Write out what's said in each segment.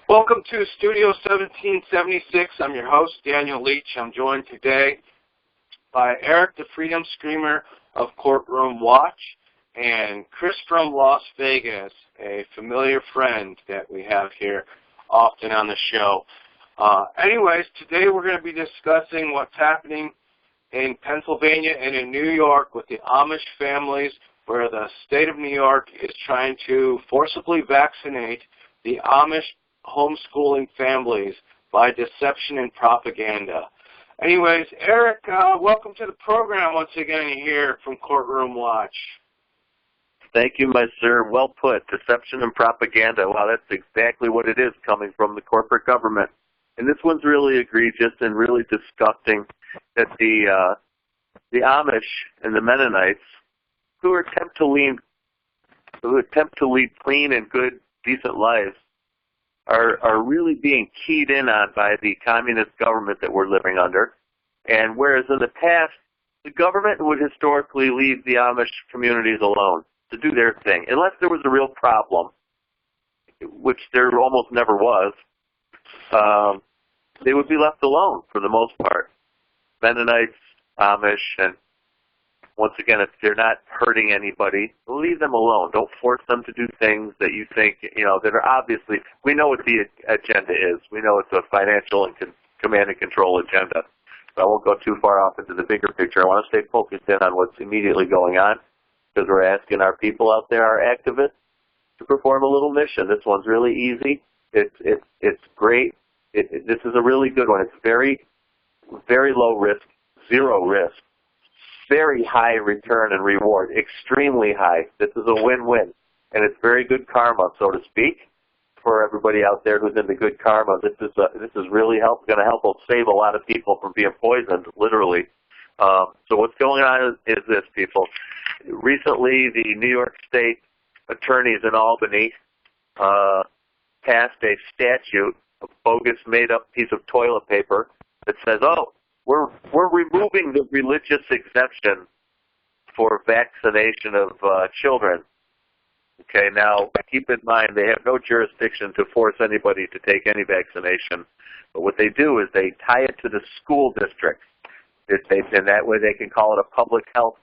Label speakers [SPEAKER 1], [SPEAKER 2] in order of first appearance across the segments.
[SPEAKER 1] Welcome to Studio 1776. I'm your host, Daniel Leach. I'm joined today by Eric the Freedom Screamer of Courtroom Watch and Chris from Las Vegas, a familiar friend that we have here often on the show. Anyways, today we're going to be discussing what's happening in Pennsylvania and in New York with the Amish families, where the state of New York is trying to forcibly vaccinate the Amish homeschooling families by deception and propaganda. Anyways, Eric, welcome to the program once again here from Courtroom Watch.
[SPEAKER 2] Thank you, my sir. Well put. Deception and propaganda. Wow, that's exactly what it is coming from the corporate government. And this one's really egregious and really disgusting that the Amish and the Mennonites, who attempt to lead clean and good, decent lives, are really being keyed in on by the communist government that we're living under. And whereas in the past, the government would historically leave the Amish communities alone to do their thing, unless there was a real problem, which there almost never was. They would be left alone for the most part. Mennonites, Amish, and once again, if they're not hurting anybody, leave them alone. Don't force them to do things that you think, that are obviously, we know what the agenda is. We know it's a financial and command and control agenda. So I won't go too far off into the bigger picture. I want to stay focused in on what's immediately going on, because we're asking our people out there, our activists, to perform a little mission. This one's really easy. It's great. This is a really good one. It's very, very low risk, zero risk. Very high return and reward, extremely high. This is a win-win, and it's very good karma, so to speak, for everybody out there who's into good karma. This is really going to help us save a lot of people from being poisoned, literally. So what's going on is this, people. Recently, the New York State attorneys in Albany passed a statute, a bogus made-up piece of toilet paper that says, we're removing the religious exemption for vaccination of children. Okay, now keep in mind they have no jurisdiction to force anybody to take any vaccination. But what they do is they tie it to the school districts. And that way they can call it a public health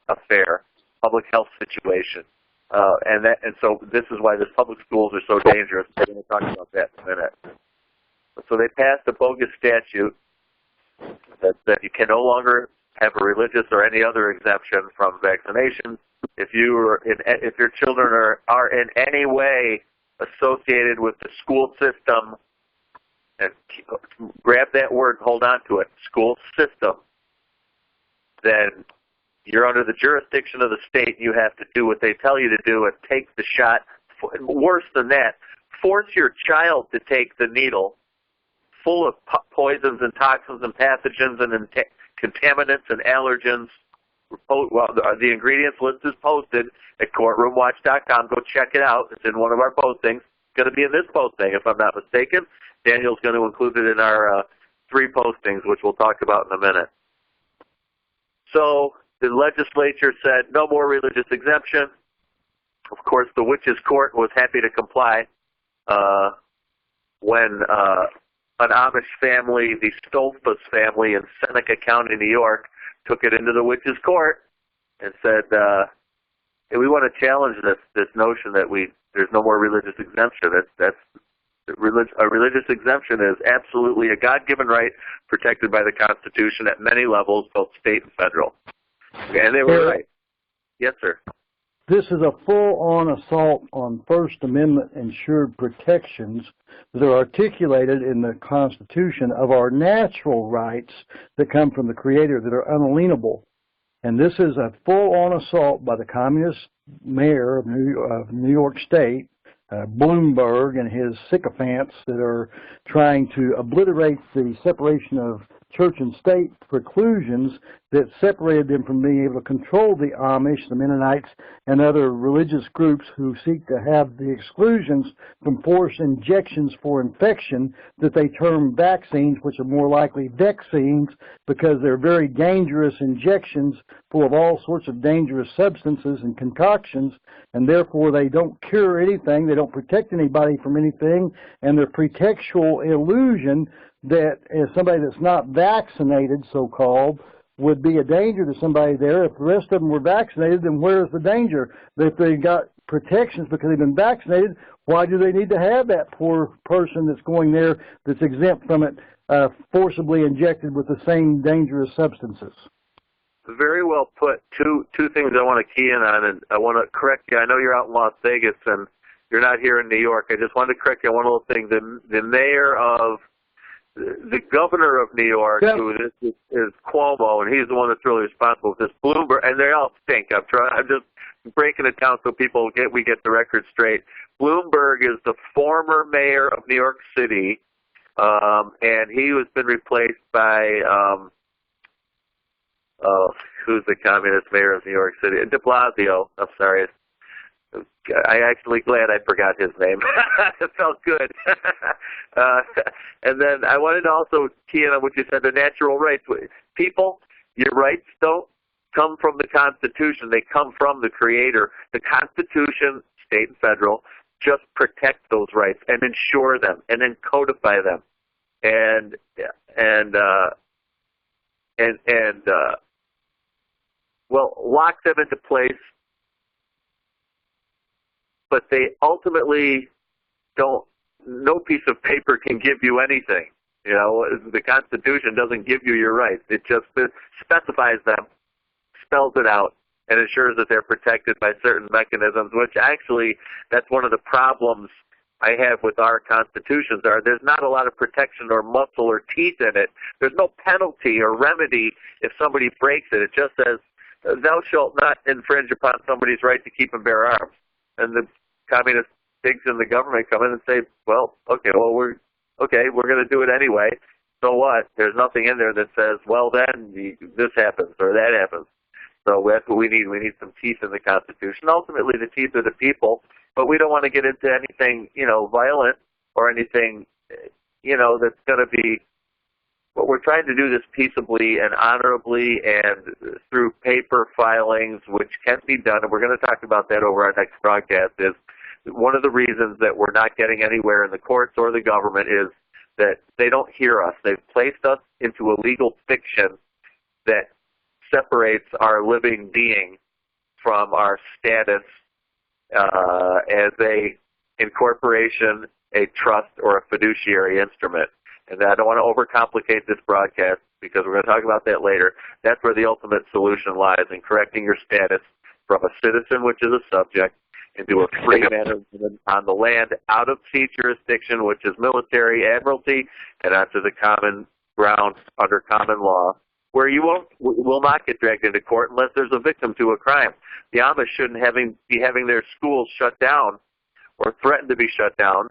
[SPEAKER 2] affair, public health situation. And so this is why the public schools are so dangerous. We're going to talk about that in a minute. So they passed a bogus statute that you can no longer have a religious or any other exemption from vaccinations if your children are in any way associated with the school system. And grab that word, hold on to it, school system. Then you're under the jurisdiction of the state. You have to do what they tell you to do and take the shot. Worse than that, force your child to take the needle full of poisons and toxins and pathogens and contaminants and allergens. Well, the ingredients list is posted at courtroomwatch.com. Go check it out. It's in one of our postings. It's going to be in this posting, if I'm not mistaken. Daniel's going to include it in our 3 postings, which we'll talk about in a minute. So the legislature said no more religious exemption. Of course, the witches' court was happy to comply when an Amish family, the Stolfus family in Seneca County, New York, took it into the witches' court and said, hey, we want to challenge this notion that there's no more religious exemption. A religious exemption is absolutely a God-given right protected by the Constitution at many levels, both state and federal. And they were right. Yes, sir.
[SPEAKER 3] This is a full-on assault on First Amendment ensured protections that are articulated in the Constitution of our natural rights that come from the Creator that are unalienable. And this is a full-on assault by the communist mayor of New York State, Bloomberg, and his sycophants that are trying to obliterate the separation of church and state preclusions that separated them from being able to control the Amish, the Mennonites, and other religious groups who seek to have the exclusions from forced injections for infection that they term vaccines, which are more likely vaccines because they're very dangerous injections full of all sorts of dangerous substances and concoctions, and therefore they don't cure anything, they don't protect anybody from anything, and they're pretextual illusion that as somebody that's not vaccinated, so-called, would be a danger to somebody there. If the rest of them were vaccinated, then where's the danger? If they got protections because they've been vaccinated, why do they need to have that poor person that's going there that's exempt from it forcibly injected with the same dangerous substances?
[SPEAKER 2] Very well put. Two things I want to key in on, and I want to correct you. I know you're out in Las Vegas and you're not here in New York. I just wanted to correct you on one little thing. The governor of New York,
[SPEAKER 3] yep,
[SPEAKER 2] who is Cuomo, and he's the one that's really responsible for this. Bloomberg, and they all stink. I'm just breaking it down so we get the record straight. Bloomberg is the former mayor of New York City, and he has been replaced by who's the communist mayor of New York City? De Blasio. I'm sorry. I'm actually glad I forgot his name. It felt good. And then I wanted to also key in on what you said, the natural rights. People, your rights don't come from the Constitution. They come from the Creator. The Constitution, state and federal, just protect those rights and ensure them and then codify them and lock them into place. But they ultimately don't, no piece of paper can give you anything. You know, the Constitution doesn't give you your rights. It just specifies them, spells it out, and ensures that they're protected by certain mechanisms, which actually, that's one of the problems I have with our constitutions. There's not a lot of protection or muscle or teeth in it. There's no penalty or remedy if somebody breaks it. It just says, thou shalt not infringe upon somebody's right to keep and bear arms. And the communist pigs in the government come in and say, we're going to do it anyway. So what? There's nothing in there that says, well, then this happens or that happens. So that's what we need. We need some teeth in the Constitution. Ultimately, the teeth are the people, but we don't want to get into anything, violent or anything, that's going to be. But we're trying to do this peaceably and honorably and through paper filings, which can be done, and we're going to talk about that over our next broadcast, is one of the reasons that we're not getting anywhere in the courts or the government is that they don't hear us. They've placed us into a legal fiction that separates our living being from our status as a incorporation, a trust, or a fiduciary instrument. And I don't want to overcomplicate this broadcast because we're going to talk about that later. That's where the ultimate solution lies, in correcting your status from a citizen, which is a subject, into a free man on the land, out of sea jurisdiction, which is military, admiralty, and onto the common ground under common law, where you will not get dragged into court unless there's a victim to a crime. The Amish shouldn't be having their schools shut down or threatened to be shut down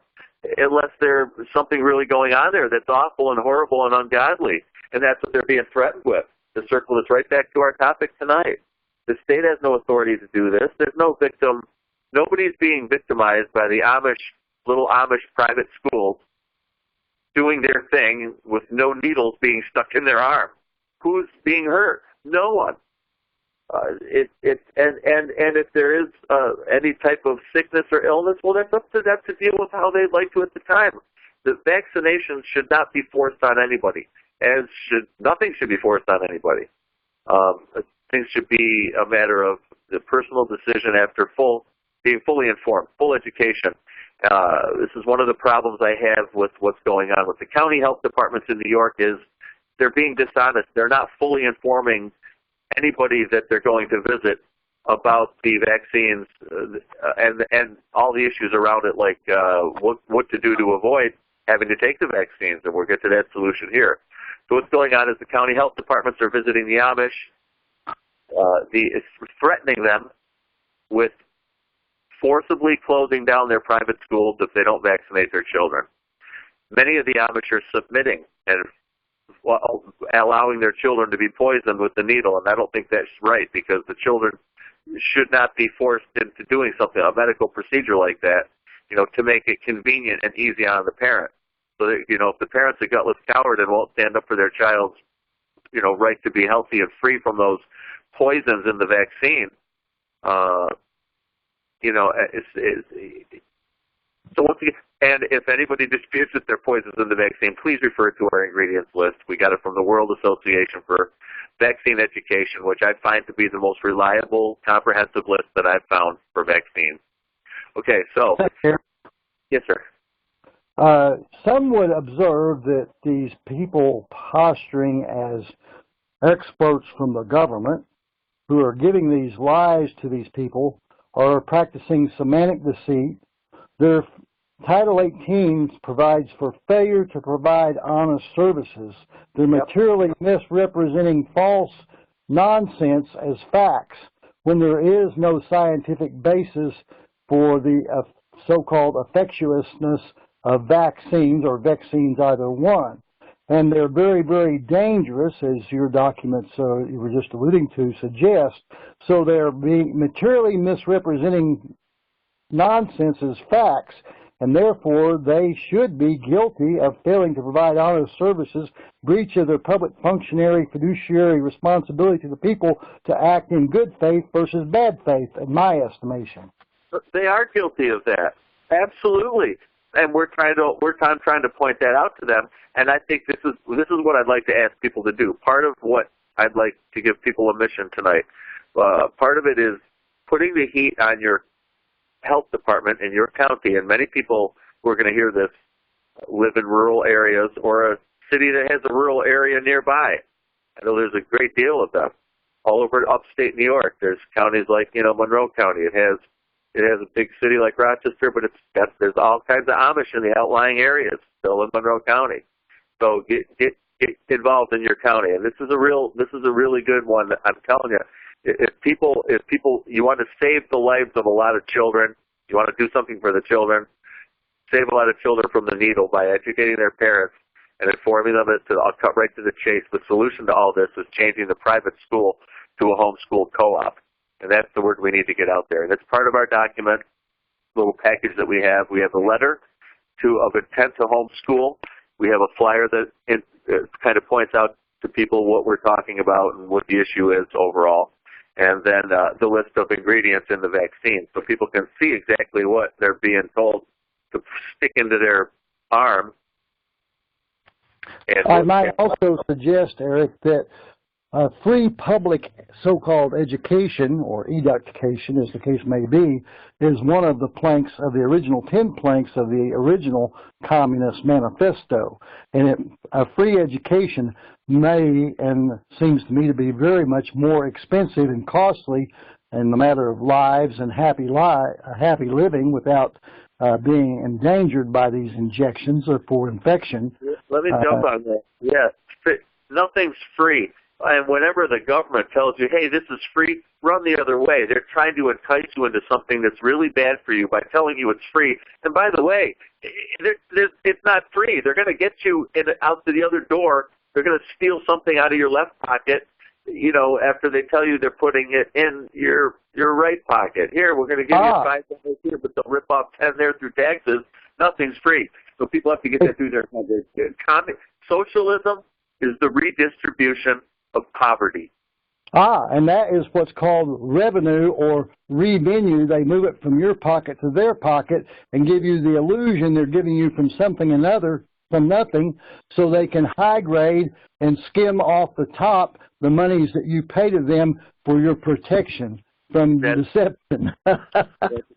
[SPEAKER 2] unless there's something really going on there that's awful and horrible and ungodly. And that's what they're being threatened with. To circle this right back to our topic tonight. The state has no authority to do this. There's no victim. Nobody's being victimized by the little Amish private schools doing their thing with no needles being stuck in their arm. Who's being hurt? No one. And if there is any type of sickness or illness, well, that's up to them to deal with how they'd like to at the time. The vaccinations should not be forced on anybody, as nothing should be forced on anybody. Things should be a matter of the personal decision after being fully informed, full education. This is one of the problems I have with what's going on with the county health departments in New York is they're being dishonest. They're not fully informing anybody that they're going to visit about the vaccines and all the issues around it, like what to do to avoid having to take the vaccines, and we'll get to that solution here. So what's going on is the county health departments are visiting the Amish, threatening them with forcibly closing down their private schools if they don't vaccinate their children. Many of the Amish are submitting and allowing their children to be poisoned with the needle, and I don't think that's right, because the children should not be forced into doing something, a medical procedure like that, to make it convenient and easy on the parent. So that, if the parent's a gutless coward and won't stand up for their child's, right to be healthy and free from those poisons in the vaccine, so once again, and if anybody disputes that there are poisons in the vaccine, please refer to our ingredients list. We got it from the World Association for Vaccine Education, which I find to be the most reliable, comprehensive list that I've found for vaccines. Okay, so, yes, sir.
[SPEAKER 3] Some would observe that these people posturing as experts from the government who are giving these lies to these people are practicing semantic deceit. Their Title 18 provides for failure to provide honest services. They're materially misrepresenting false nonsense as facts when there is no scientific basis for the so-called effectuousness of vaccines, or vaccines either one. And they're very, very dangerous, as your documents you were just alluding to suggest. So they're being materially misrepresenting nonsense as facts, and therefore they should be guilty of failing to provide honest services, breach of their public functionary fiduciary responsibility to the people to act in good faith versus bad faith, in my estimation.
[SPEAKER 2] They are guilty of that, absolutely, and I'm trying to point that out to them. And I think this is what I'd like to ask people to do. Part of what I'd like to give people a mission tonight. Part of it is putting the heat on your health department in your county, and many people who are going to hear this live in rural areas or a city that has a rural area nearby. I know there's a great deal of them all over upstate New York. There's counties like Monroe County. It has a big city like Rochester, but there's all kinds of Amish in the outlying areas still in Monroe County. So get involved in your county, and this is a really good one. I'm telling you. If people, you want to save the lives of a lot of children, you want to do something for the children, save a lot of children from the needle by educating their parents and informing them. I'll cut right to the chase. The solution to all this is changing the private school to a homeschool co-op, and that's the word we need to get out there. And it's part of our document, little package that we have. We have a letter of intent to homeschool. We have a flyer that kind of points out to people what we're talking about and what the issue is overall. And then the list of ingredients in the vaccine, so people can see exactly what they're being told to stick into their arm. And
[SPEAKER 3] I might also suggest, Eric, that free public so-called education, or education as the case may be, is one of the planks of the original 10 planks of the original Communist Manifesto. And a free education may, and seems to me to be very much more expensive and costly in the matter of lives and happy living without being endangered by these injections or for infection.
[SPEAKER 2] Let me jump on that. Yes, nothing's free. And whenever the government tells you, hey, this is free, run the other way. They're trying to entice you into something that's really bad for you by telling you it's free. And by the way, it's not free. They're going to get you out to the other door. They're going to steal something out of your left pocket, after they tell you they're putting it in your right pocket. Here, we're going to give you $5 here, but they'll rip off 10 there through taxes. Nothing's free. So people have to get that through their socialism is the redistribution of poverty.
[SPEAKER 3] And that is what's called revenue or revenue. They move it from your pocket to their pocket and give you the illusion they're giving you from something another, from nothing, so they can high grade and skim off the top the monies that you pay to them for your protection from deception.
[SPEAKER 2] That's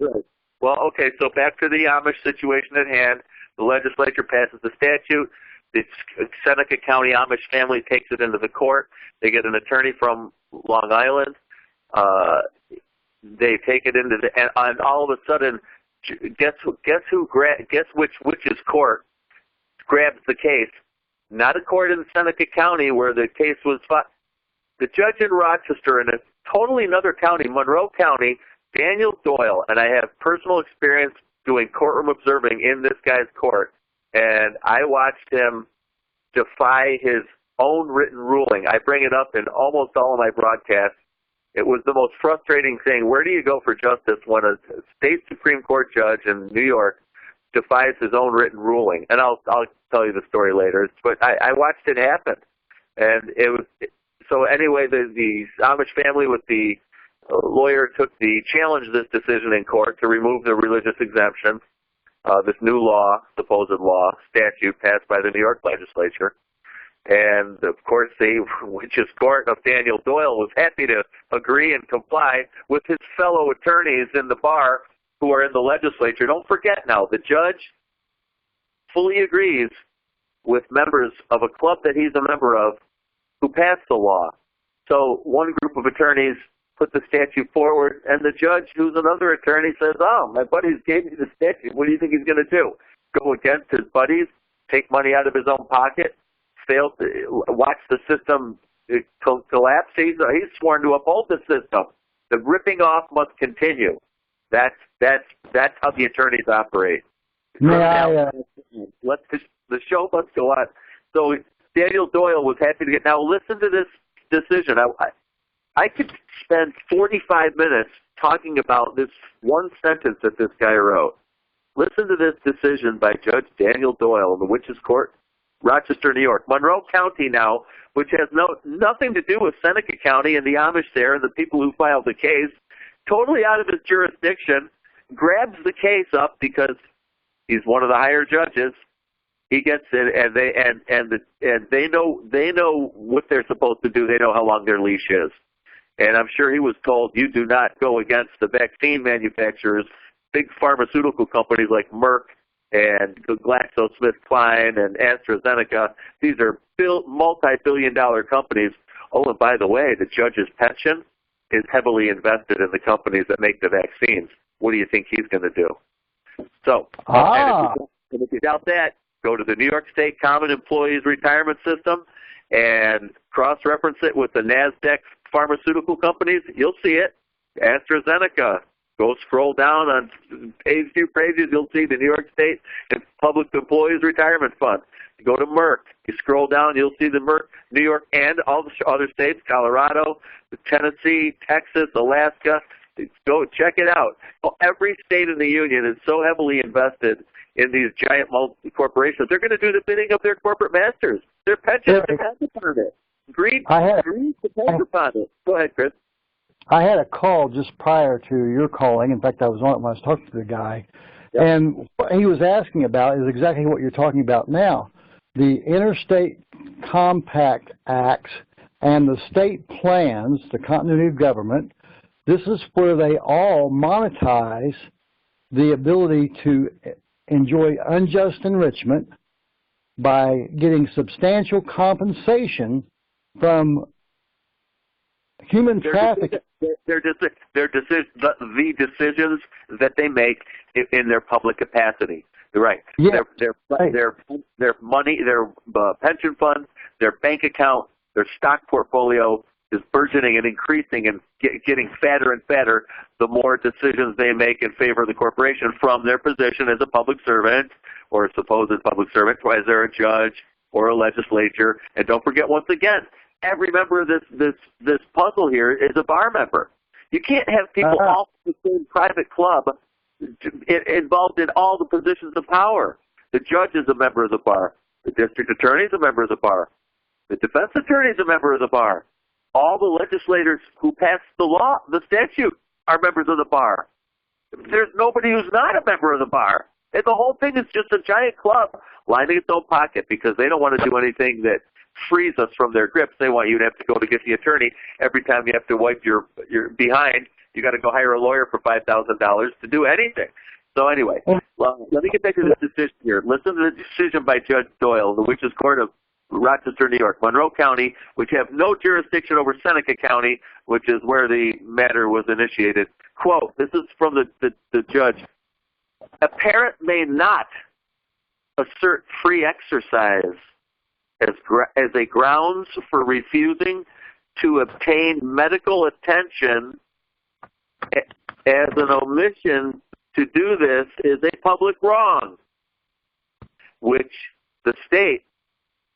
[SPEAKER 2] right. Well, okay, so back to the Amish situation at hand. The legislature passes the statute. The Seneca County Amish family takes it into the court. They get an attorney from Long Island. They take it into and all of a sudden, guess which witch's court grabs the case? Not a court in Seneca County where the case was fought. The judge in Rochester, in a totally another county, Monroe County, Daniel Doyle, and I have personal experience doing courtroom observing in this guy's court. And I watched him defy his own written ruling. I bring it up in almost all of my broadcasts. It was the most frustrating thing. Where do you go for justice when a state Supreme Court judge in New York defies his own written ruling? And I'll tell you the story later. But I watched it happen, and it was so. Anyway, the Amish family with the lawyer challenged this decision in court to remove the religious exemption. This new law, supposed law, statute passed by the New York legislature. And, of course, the witches' court of Daniel Doyle was happy to agree and comply with his fellow attorneys in the bar who are in the legislature. Don't forget now, the judge fully agrees with members of a club that he's a member of who passed the law. So one group of attorneys put the statute forward, and the judge, who's another attorney, says, oh, my buddies gave me the statute. What do you think he's going to do? Go against his buddies, take money out of his own pocket, fail to watch the system collapse? He's sworn to uphold the system. The ripping off must continue. That's how the attorneys operate. The show must go on. So Daniel Doyle was happy to get. Now listen to this decision. I could spend 45 minutes talking about this one sentence that this guy wrote. Listen to this decision by Judge Daniel Doyle in the Witches Court, Rochester, New York. Monroe County now, which has nothing to do with Seneca County and the Amish there and the people who filed the case, totally out of his jurisdiction, grabs the case up because he's one of the higher judges. He gets it, and they know what they're supposed to do. They know how long their leash is. And I'm sure he was told, you do not go against the vaccine manufacturers, big pharmaceutical companies like Merck and GlaxoSmithKline and AstraZeneca. These are multi-billion-dollar companies. Oh, and by the way, the judge's pension is heavily invested in the companies that make the vaccines. What do you think he's going to do? So, and if you doubt that, go to the New York State Common Employees Retirement System and cross-reference it with the NASDAQ pharmaceutical companies. You'll see it. AstraZeneca. Go scroll down on page 2 pages. You'll see the New York State Public Employees Retirement Fund. You go to Merck. You scroll down. You'll see the Merck, New York, and all the other states, Colorado, Tennessee, Texas, Alaska. Go check it out. Every state in the union is so heavily invested in these giant corporations. They're going to do the bidding of their corporate masters. Their pensions depend upon it. Greed depends upon it. Go ahead, Chris.
[SPEAKER 3] I had a call just prior to your calling. In fact, I was on it when I was talking to the guy. Yep. And what he was asking about is exactly what you're talking about now. The Interstate Compact Acts and the state plans, the continuity of government, this is where they all monetize the ability to enjoy unjust enrichment by getting substantial compensation from human trafficking.
[SPEAKER 2] The decisions that they make in their public capacity. Right.
[SPEAKER 3] Yeah.
[SPEAKER 2] Their money, their pension funds, their bank account, their stock portfolio is burgeoning and increasing and getting fatter and fatter the more decisions they make in favor of the corporation from their position as a public servant or a supposed public servant, as they're a judge or a legislature. And don't forget, once again, every member of this puzzle here is a bar member. You can't have people all in the same private club involved in all the positions of power. The judge is a member of the bar. The district attorney is a member of the bar. The defense attorney is a member of the bar. All the legislators who passed the law, the statute, are members of the bar. There's nobody who's not a member of the bar. And the whole thing is just a giant club lining its own pocket because they don't want to do anything that frees us from their grips. They want you to have to go to get the attorney every time you have to wipe your behind. You got to go hire a lawyer for $5,000 to do anything. So anyway, let me get back to this decision here. Listen to the decision by Judge Doyle, the Witches Court of Rochester, New York, Monroe County, which have no jurisdiction over Seneca County, which is where the matter was initiated. Quote, this is from the judge. A parent may not assert free exercise as a grounds for refusing to obtain medical attention, as an omission to do this is a public wrong, which the state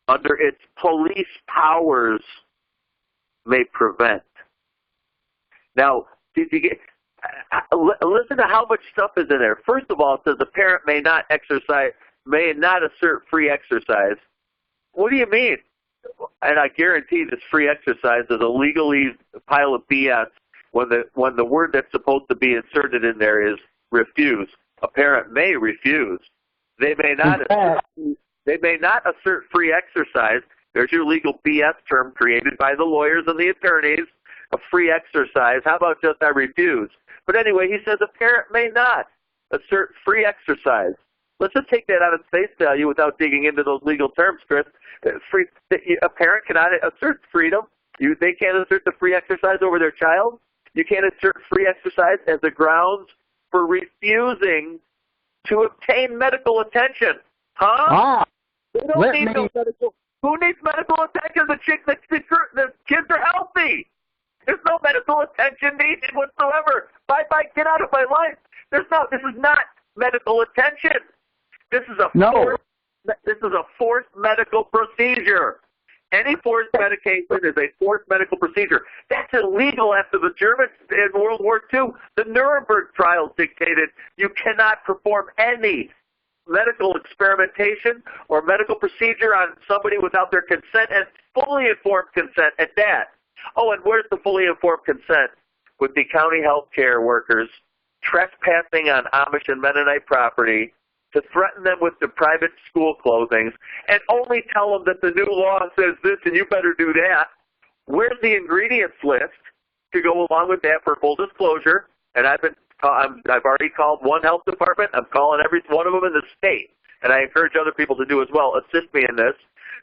[SPEAKER 2] under its police powers, may prevent. Now, listen to how much stuff is in there. First of all, it says the parent may not assert free exercise. What do you mean? And I guarantee this free exercise is a legally pile of BS when the word that's supposed to be inserted in there is refuse. A parent may refuse. They may not assert free exercise. There's your legal BS term created by the lawyers and the attorneys. A free exercise. How about just I refuse? But anyway, he says a parent may not assert free exercise. Let's just take that out of face value without digging into those legal terms, Chris. A parent cannot assert freedom. They can't assert the free exercise over their child. You can't assert free exercise as a grounds for refusing to obtain medical attention. Huh? They don't need no medical. Who needs medical attention? The kids are healthy. There's no medical attention needed whatsoever. Bye-bye, get out of my life. This is not medical attention. This is a forced medical procedure. Any forced medication is a forced medical procedure. That's illegal after the Germans in World War II. The Nuremberg trials dictated you cannot perform any medical experimentation or medical procedure on somebody without their consent, and fully informed consent at that. Oh, and where's the fully informed consent? With the county health care workers trespassing on Amish and Mennonite property to threaten them with the private school closings and only tell them that the new law says this and you better do that. Where's the ingredients list to go along with that for full disclosure? And I've already called one health department. I'm calling every one of them in the state. And I encourage other people to do as well. Assist me in this.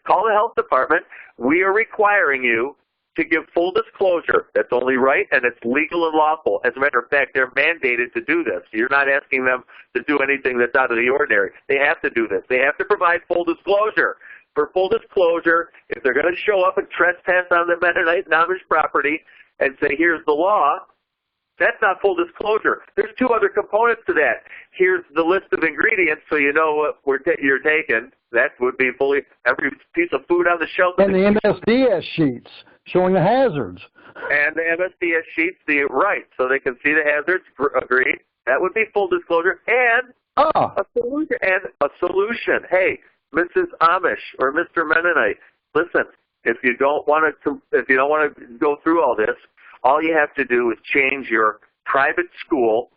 [SPEAKER 2] Call the health department. We are requiring you to give full disclosure. That's only right, and it's legal and lawful. As a matter of fact, they're mandated to do this. You're not asking them to do anything that's out of the ordinary. They have to do this. They have to provide full disclosure. For full disclosure, if they're going to show up and trespass on the Mennonite and Amish property and say, here's the law, that's not full disclosure. There's two other components to that. Here's the list of ingredients so you know what you're taking. That would be fully every piece of food on the shelf.
[SPEAKER 3] And the MSDS sheets showing the hazards.
[SPEAKER 2] And the MSDS sheets, right, so they can see the hazards, agreed. That would be full disclosure. And a solution. Hey, Mrs. Amish or Mr. Mennonite, listen, if you don't want to go through all this, all you have to do is change your private school,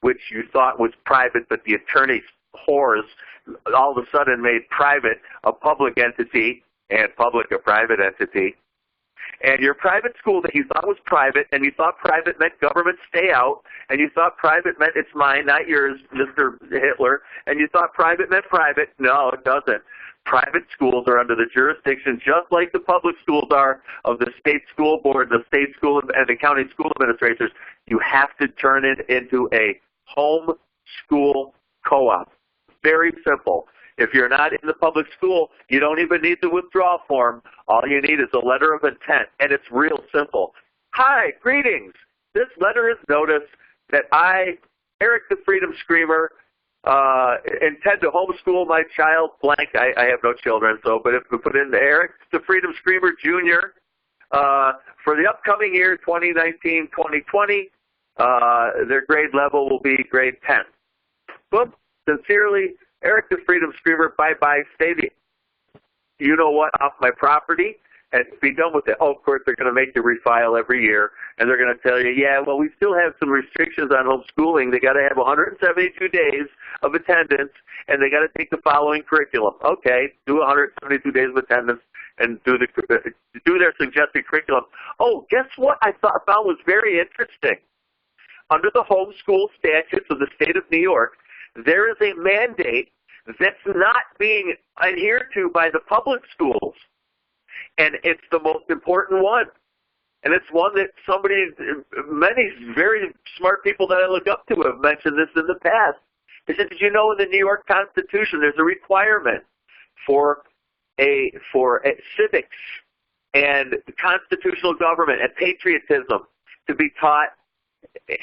[SPEAKER 2] which you thought was private, but the attorney whores all of a sudden made private a public entity and public a private entity. And your private school that you thought was private, and you thought private meant government stay out, and you thought private meant it's mine, not yours, Mr. Hitler, and you thought private meant private. No, it doesn't. Private schools are under the jurisdiction, just like the public schools are, of the state school board, the state school, and the county school administrators. You have to turn it into a home school co-op. Very simple. If you're not in the public school, you don't even need the withdrawal form. All you need is a letter of intent, and it's real simple. Hi, greetings. This letter is notice that I, Eric the Freedom Screamer, intend to homeschool my child blank. I have no children, but if we put in Eric the Freedom Screamer Jr. For the upcoming year, 2019-2020, their grade level will be grade 10. Boom. Sincerely, Eric the Freedom Screamer, bye-bye, stay you know what, off my property, and be done with it. Oh, of course, they're going to make you refile every year, and they're going to tell you, yeah, well, we still have some restrictions on homeschooling. They got to have 172 days of attendance, and they got to take the following curriculum. Okay, do 172 days of attendance and do their suggested curriculum. Oh, guess what I found was very interesting. Under the homeschool statutes of the state of New York, there is a mandate that's not being adhered to by the public schools. And it's the most important one. And it's one that many very smart people that I look up to have mentioned this in the past. They said, did you know in the New York Constitution there's a requirement for civics and constitutional government and patriotism to be taught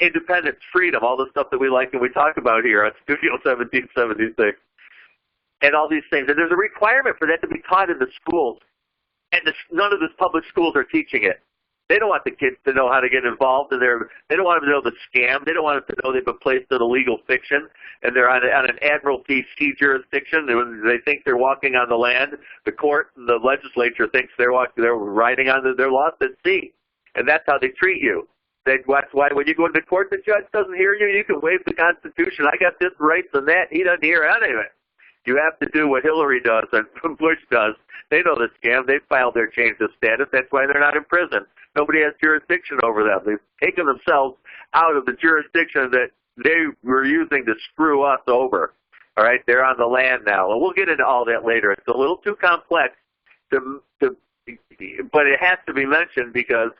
[SPEAKER 2] independence, freedom, all the stuff that we like and we talk about here on Studio 1776. and all these things. And there's a requirement for that to be taught in the schools, and none of the public schools are teaching it. They don't want the kids to know how to get involved in they don't want them to know the scam. They don't want them to know they've been placed in a legal fiction and they're on an Admiralty Sea jurisdiction. They think they're walking on the land. The court and the legislature thinks they're riding on their lost at sea. And that's how they treat you. That's why when you go into court, the judge doesn't hear you. You can waive the Constitution. I got this rights and that. He doesn't hear any of it. You have to do what Hillary does and Bush does. They know the scam. They filed their change of status. That's why they're not in prison. Nobody has jurisdiction over them. They've taken themselves out of the jurisdiction that they were using to screw us over. All right, they're on the land now. And we'll get into all that later. It's a little too complex, but it has to be mentioned because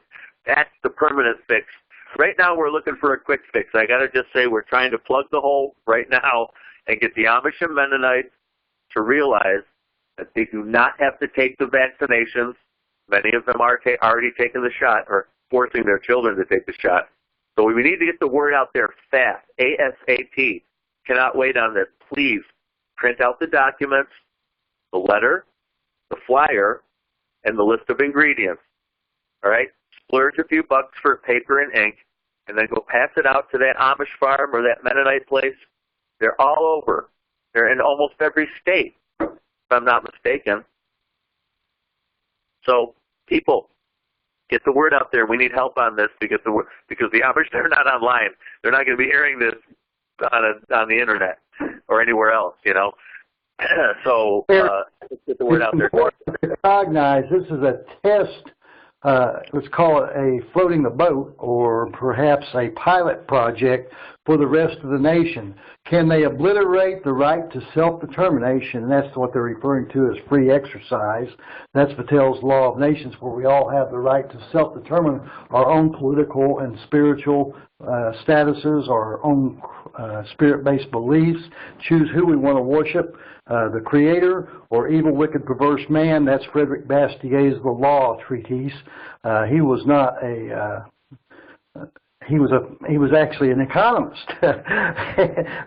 [SPEAKER 2] that's the permanent fix. Right now we're looking for a quick fix. I got to just say we're trying to plug the hole right now and get the Amish and Mennonites to realize that they do not have to take the vaccinations. Many of them are already taking the shot or forcing their children to take the shot. So we need to get the word out there fast, ASAP. Cannot wait on this. Please print out the documents, the letter, the flyer, and the list of ingredients. All right? Splurge a few bucks for paper and ink, and then go pass it out to that Amish farm or that Mennonite place. They're all over. They're in almost every state, if I'm not mistaken. So, people, get the word out there. We need help on this because the Amish, they're not online. They're not going to be hearing this on the internet or anywhere else, you know. So, let's get the word out there.
[SPEAKER 3] Recognize this is a test. Let's call it a floating the boat or perhaps a pilot project for the rest of the nation. Can they obliterate the right to self-determination? And that's what they're referring to as free exercise. That's Vattel's Law of Nations, where we all have the right to self-determine our own political and spiritual statuses, our own spirit-based beliefs, choose who we want to worship, the Creator or evil, wicked, perverse man. That's Frederick Bastier's The Law Treatise. He was not he was actually an economist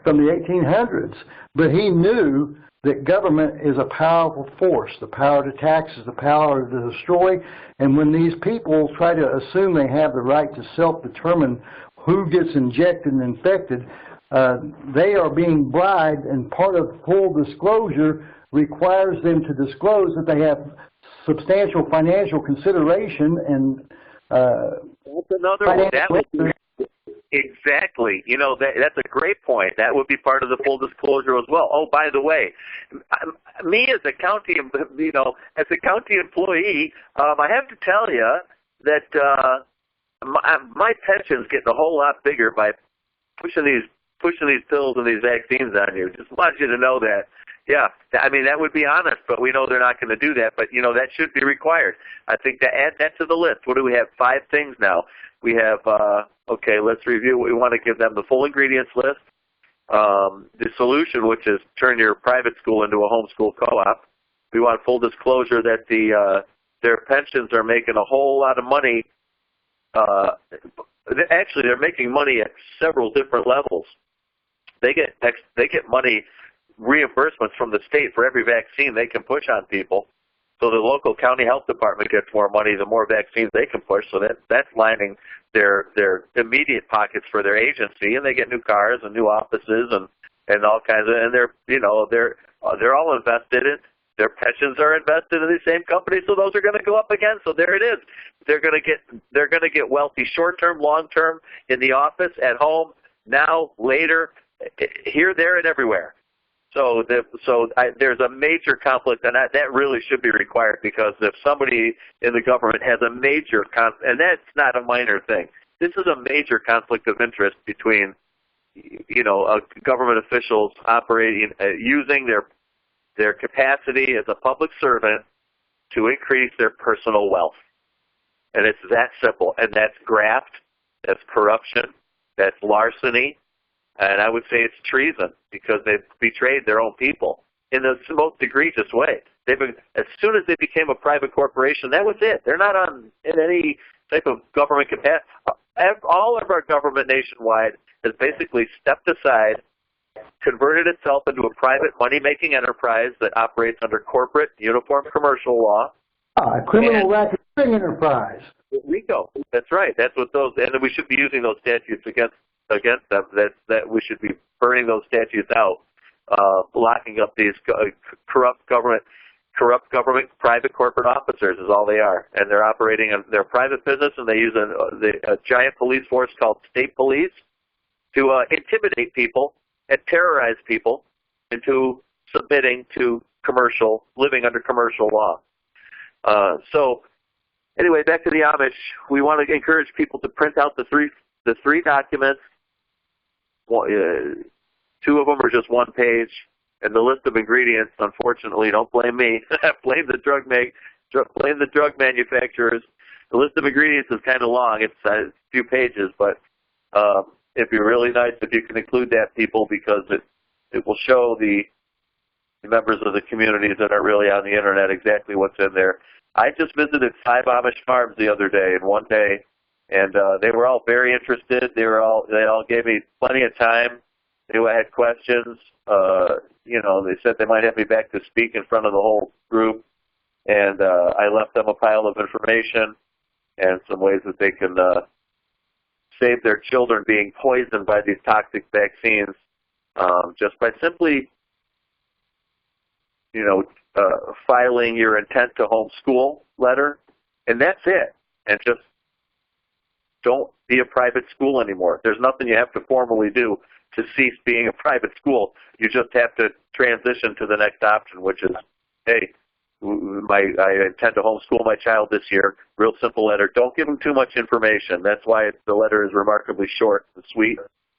[SPEAKER 3] from the 1800s, but he knew that government is a powerful force. The power to tax is the power to destroy, and when these people try to assume they have the right to self-determine who gets injected and infected, they are being bribed, and part of full disclosure requires them to disclose that they have substantial financial consideration and
[SPEAKER 2] that's another one. That would be, exactly. You know, that's a great point. That would be part of the full disclosure as well. Oh, by the way, me as a county, as a county employee, I have to tell you that my pension's getting a whole lot bigger by pushing these pills and these vaccines on you. Just want you to know that. Yeah, I mean, that would be honest, but we know they're not going to do that. But, you know, that should be required. I think to add that to the list. What do we have? 5 things now. We have, okay, let's review. We want to give them the full ingredients list. The solution, which is turn your private school into a homeschool co-op. We want full disclosure that their pensions are making a whole lot of money. Actually, they're making money at several different levels. They get money, reimbursements from the state for every vaccine they can push on people. So the local county health department gets more money the more vaccines they can push. So that's lining their immediate pockets for their agency, and they get new cars and new offices and all kinds of. And they're all invested in. Their pensions are invested in the same company, so those are going to go up again. So there it is. They're going to get wealthy, short term, long term, in the office, at home, now, later, here, there, and everywhere. So there's a major conflict, and that really should be required, because if somebody in the government has a major and that's not a minor thing. This is a major conflict of interest between, government officials operating, using their capacity as a public servant to increase their personal wealth. And it's that simple. And that's graft, that's corruption, that's larceny, and I would say it's treason, because they've betrayed their own people in the most egregious way. As soon as they became a private corporation, that was it. They're not in any type of government capacity. All of our government nationwide has basically stepped aside converted itself into a private money-making enterprise that operates under corporate uniform commercial law.
[SPEAKER 3] A criminal racketeering enterprise.
[SPEAKER 2] RICO. That's right. That's what those, and we should be using those statutes against them. That we should be burning those statutes out, locking up these corrupt government, private corporate officers is all they are, and they're operating in their private business, and they use a giant police force called state police to intimidate people and terrorize people into submitting to living under commercial law. So anyway, back to the Amish. We want to encourage people to print out the three documents. Two of them are just one page, and the list of ingredients. Unfortunately, don't blame me. blame the drug manufacturers. The list of ingredients is kind of long. It's a few pages, but it'd be really nice if you can include that, people, because it will show the members of the communities that are really on the internet exactly what's in there. I just visited 5 Amish farms the other day in one day, and they were all very interested. They all gave me plenty of time. They had questions. They said they might have me back to speak in front of the whole group, and I left them a pile of information and some ways that they can save their children being poisoned by these toxic vaccines just by simply filing your intent to homeschool letter, and that's it. And just don't be a private school anymore. There's nothing you have to formally do to cease being a private school. You just have to transition to the next option, which is, hey, I intend to homeschool my child this year. Real simple letter. Don't give them too much information. That's why the letter is remarkably short and sweet.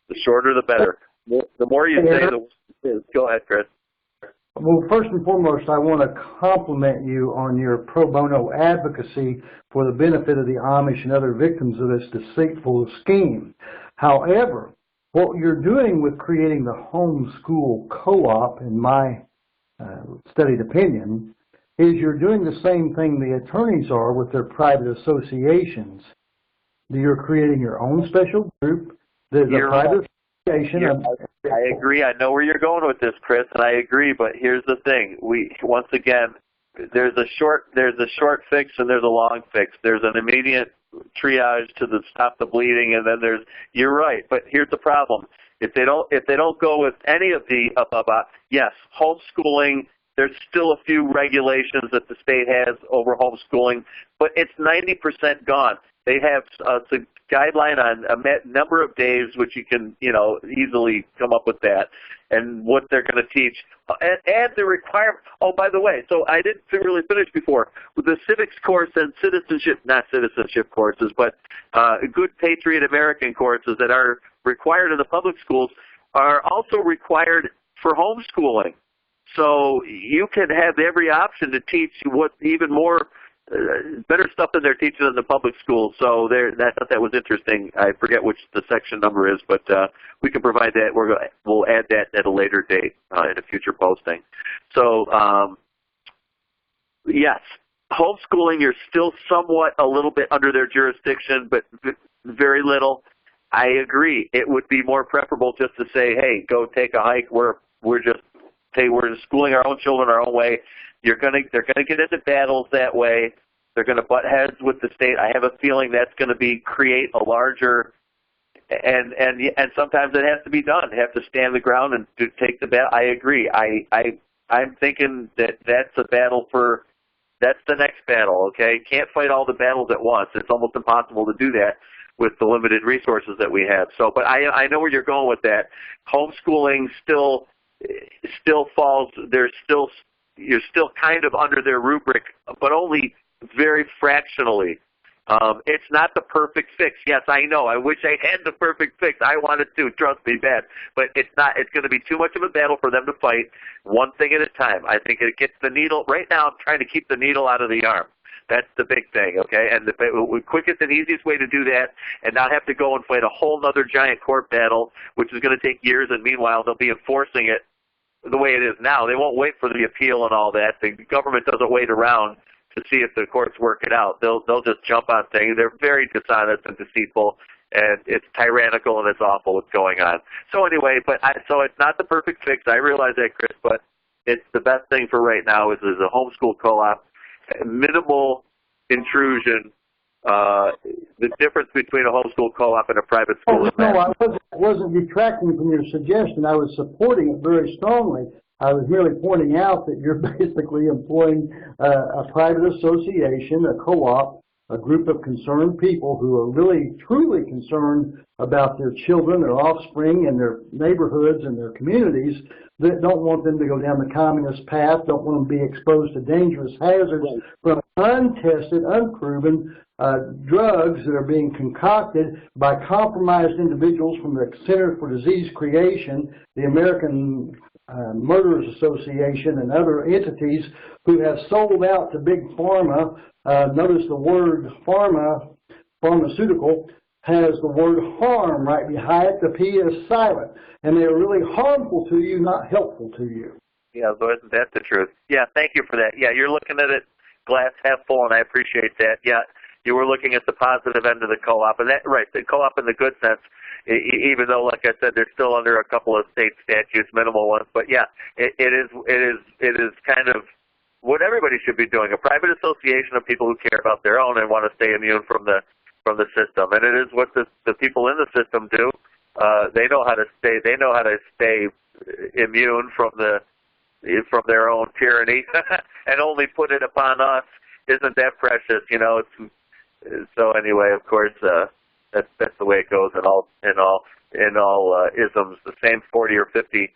[SPEAKER 2] The shorter, the better. The more you say, the worse. Go ahead, Chris.
[SPEAKER 3] Well, first and foremost, I want to compliment you on your pro bono advocacy for the benefit of the Amish and other victims of this deceitful scheme. However, what you're doing with creating the homeschool co-op, in my studied opinion, is you're doing the same thing the attorneys are with their private associations. You're creating your own special group. There's a private association.
[SPEAKER 2] I agree. I know where you're going with this, Chris, and I agree. But here's the thing: once again, there's a short fix and there's a long fix. There's an immediate triage to stop the bleeding, and then you're right. But here's the problem: if they don't go with any of the yes, homeschooling. There's still a few regulations that the state has over homeschooling, but it's 90% gone. They have a guideline on a number of days, which you can, easily come up with that, and what they're going to teach. And the requirement, oh, by the way, so I didn't really finish before. With the civics course and not citizenship courses, but good patriot American courses that are required in the public schools are also required for homeschooling. So you can have every option to teach what even more better stuff than they're teaching in the public schools. So I thought that was interesting. I forget which the section number is, but we can provide that. We'll add that at a later date in a future posting. So yes, homeschooling, you're still somewhat a little bit under their jurisdiction, but very little. I agree. It would be more preferable just to say, hey, go take a hike. We're schooling our own children our own way. They're gonna get into battles that way. They're gonna butt heads with the state. I have a feeling that's gonna create a larger and sometimes it has to be done. They have to stand the ground and take the battle. I agree. I'm thinking that's a battle that's the next battle. Okay, can't fight all the battles at once. It's almost impossible to do that with the limited resources that we have. So, but I know where you're going with that. Homeschooling still falls. You're still kind of under their rubric, but only very fractionally. It's not the perfect fix. Yes, I know. I wish I had the perfect fix. I wanted to. Trust me, bad. But it's not. It's going to be too much of a battle for them to fight one thing at a time. I think it gets the needle. Right now, I'm trying to keep the needle out of the arm. That's the big thing, okay? And the quickest and easiest way to do that and not have to go and fight a whole other giant court battle, which is going to take years, and meanwhile they'll be enforcing it the way it is now. They won't wait for the appeal and all that. The government doesn't wait around to see if the courts work it out. They'll just jump on things. They're very dishonest and deceitful, and it's tyrannical and it's awful what's going on. So anyway, so it's not the perfect fix. I realize that, Chris, but it's the best thing for right now is a homeschool co-op, minimal intrusion. The difference between a homeschool co-op and a private school is that.
[SPEAKER 3] No, I wasn't detracting from your suggestion. I was supporting it very strongly. I was merely pointing out that you're basically employing a private association, a co-op, a group of concerned people who are really, truly concerned about their children, their offspring, and their neighborhoods and their communities that don't want them to go down the communist path, don't want them to be exposed to dangerous hazards from untested, unproven drugs that are being concocted by compromised individuals from the Center for Disease Creation, the American Murderers Association, and other entities who have sold out to big pharma. Notice the word pharmaceutical has the word harm right behind it. The P is silent. And they are really harmful to you, not helpful to you.
[SPEAKER 2] Yeah, so isn't that the truth? Yeah, thank you for that. Yeah, you're looking at it glass half full, and I appreciate that. Yeah, you were looking at the positive end of the co-op, and that, right, the co-op in the good sense, even though, like I said, they're still under a couple of state statutes, minimal ones. But yeah, it is kind of what everybody should be doing, a private association of people who care about their own and want to stay immune from the system. And it is what the people in the system do. They know how to stay immune from their own tyranny and only put it upon us. Isn't that precious? You know. So anyway, of course, that's the way it goes in all isms. The same 40 or 50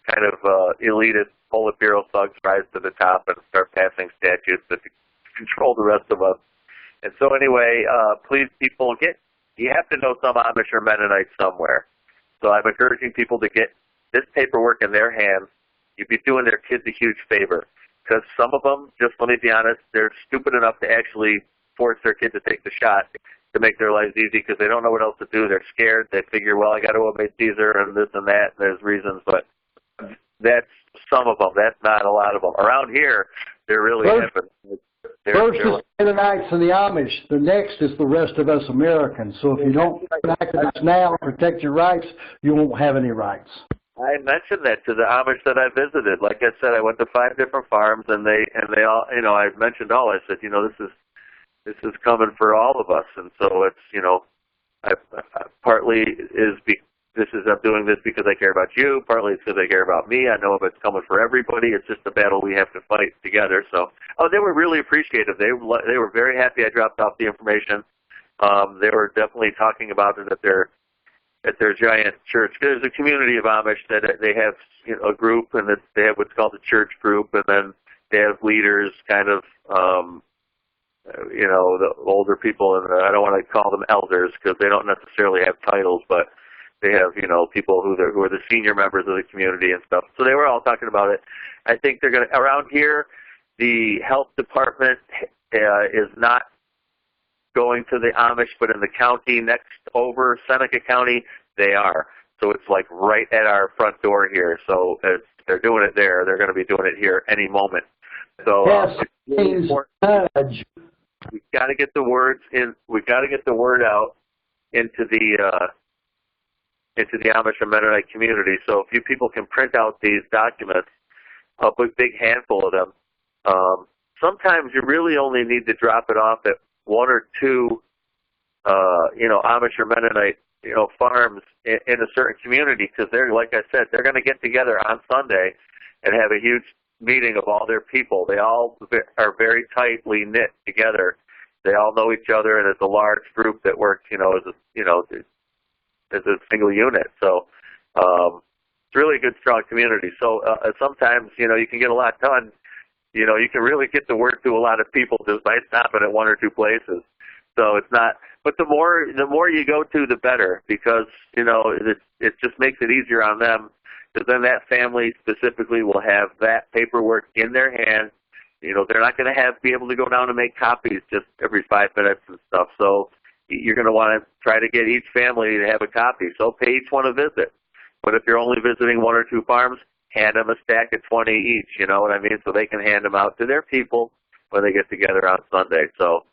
[SPEAKER 2] kind of elitist Politburo thugs rise to the top and start passing statutes that control the rest of us. And so anyway, please, people, you have to know some Amish or Mennonite somewhere. So I'm encouraging people to get this paperwork in their hands. You'd be doing their kids a huge favor. Because some of them, just let me be honest, they're stupid enough to actually force their kid to take the shot to make their lives easy because they don't know what else to do. They're scared. They figure, well, I got to obey Caesar and this and that, and there's reasons. But that's some of them. That's not a lot of them. Around here, they're really happen.
[SPEAKER 3] First is the Mennonites and the Amish. The next is the rest of us Americans. So if you don't act on this now and protect your rights, you won't have any rights.
[SPEAKER 2] I mentioned that to the Amish that I visited. Like I said, I went to 5 different farms, and they all, you know, I mentioned all. I said, you know, this is coming for all of us, and so it's, you know, I'm doing this because I care about you. Partly it's because I care about me. I know it's coming for everybody. It's just a battle we have to fight together. So, they were really appreciative. They were very happy I dropped off the information. They were definitely talking about it at their giant church. There's a community of Amish that they have, you know, a group, and that they have what's called a church group, and then they have leaders, kind of, you know, the older people, and I don't want to call them elders because they don't necessarily have titles, but they have, you know, people who are the senior members of the community and stuff. So they were all talking about it. I think they're going to, around here, the health department is not going to the Amish, but in the county next over, Seneca County, they are. So it's like right at our front door here. So they're doing it there. They're going to be doing it here any moment. So it's really important. We've got to get the words in. We've got to get the word out into the Amish and Mennonite community. So if you people can print out these documents, a big handful of them. Sometimes you really only need to drop it off at 1 or 2, you know, Amish or Mennonite, you know, farms in a certain community, because they're, like I said, they're going to get together on Sunday and have a huge meeting of all their people. They all are very tightly knit together. They all know each other, and it's a large group that works, you know, as a single unit. So it's really a good, strong community. So sometimes, you know, you can get a lot done. You know, you can really get the word to a lot of people just by stopping at 1 or 2 places. So it's not, but the more you go to, the better, because, you know, it just makes it easier on them, because then that family specifically will have that paperwork in their hand. You know, they're not going to be able to go down and make copies just every 5 minutes and stuff. So you're going to want to try to get each family to have a copy. So pay each one a visit. But if you're only visiting 1 or 2 farms, hand them a stack of 20 each, you know what I mean? So they can hand them out to their people when they get together on Sunday. So,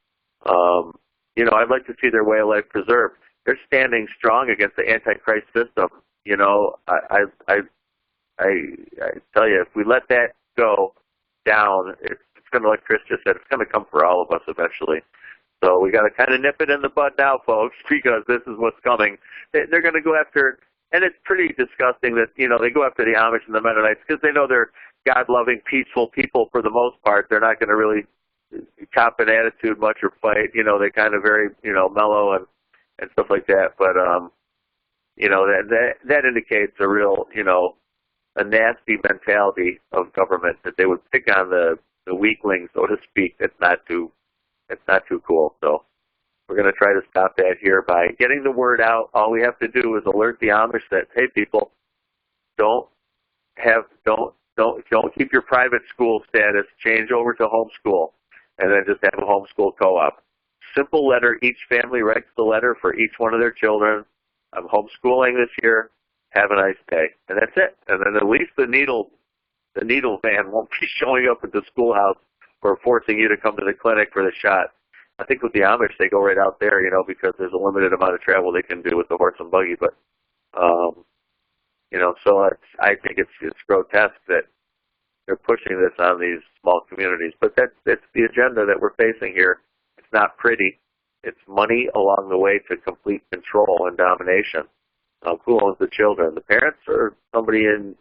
[SPEAKER 2] you know, I'd like to see their way of life preserved. they're standing strong against the Antichrist system. You know, I tell you, if we let that go down, it's going to, like Chris just said, it's going to come for all of us eventually. So we got to kind of nip it in the bud now, folks, because this is what's coming. They're going to go after, and it's pretty disgusting that, you know, they go after the Amish and the Mennonites because they know they're God-loving, peaceful people for the most part. They're not going to really cop an attitude much or fight. You know, they kind of very, you know, mellow and stuff like that. But, you know, that indicates a real, you know, a nasty mentality of government that they would pick on the weakling, so to speak. It's not too cool. So we're going to try to stop that here by getting the word out. All we have to do is alert the Amish that, hey, people, don't keep your private school status. Change over to homeschool, and then just have a homeschool co-op. Simple letter. Each family writes the letter for each one of their children. I'm homeschooling this year. Have a nice day. And that's it. And then at least the needle man won't be showing up at the schoolhouse or forcing you to come to the clinic for the shot. I think with the Amish, they go right out there, you know, because there's a limited amount of travel they can do with the horse and buggy. But, you know, so I think it's grotesque that they're pushing this on these small communities. But that's the agenda that we're facing here. It's not pretty. It's money along the way to complete control and domination. Who owns the children? The parents or somebody in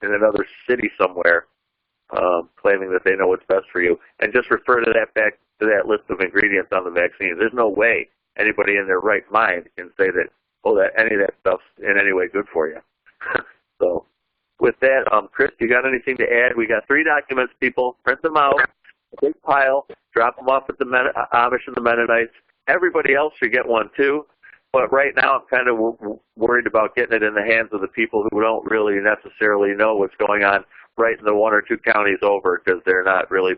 [SPEAKER 2] another city somewhere claiming that they know what's best for you? And just refer to that list of ingredients on the vaccine. There's no way anybody in their right mind can say that, that any of that stuff's in any way good for you. So with that, Chris, you got anything to add? We got 3 documents, people. Print them out, a big pile, drop them off at the Amish and the Mennonites. Everybody else should get one too. But right now I'm kind of worried about getting it in the hands of the people who don't really necessarily know what's going on right in the 1 or 2 counties over, because they're not really,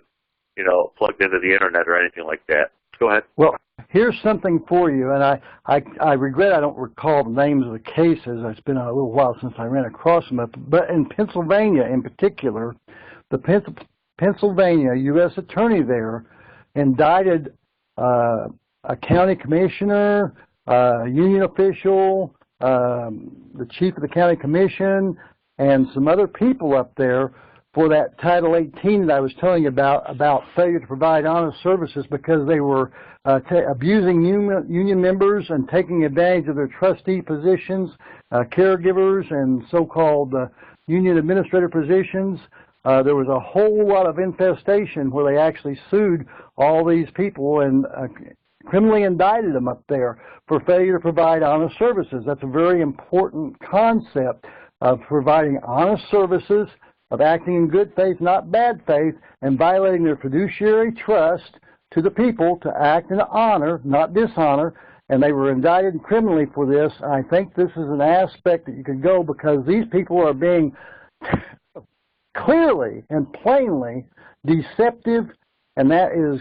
[SPEAKER 2] you know, plugged into the internet or anything like that. Go ahead.
[SPEAKER 3] Well, here's something for you, and I regret I don't recall the names of the cases. It's been a little while since I ran across them. But in Pennsylvania in particular, the Pennsylvania U.S. attorney there indicted a county commissioner, union official, the chief of the county commission, and some other people up there for that Title 18 that I was telling you about failure to provide honest services because they were abusing union members and taking advantage of their trustee positions, caregivers, and so-called union administrator positions. There was a whole lot of infestation where they actually sued all these people and criminally indicted them up there for failure to provide honest services. That's a very important concept of providing honest services, of acting in good faith, not bad faith, and violating their fiduciary trust to the people to act in honor, not dishonor. And they were indicted criminally for this. I think this is an aspect that you could go because these people are being clearly and plainly deceptive, and that is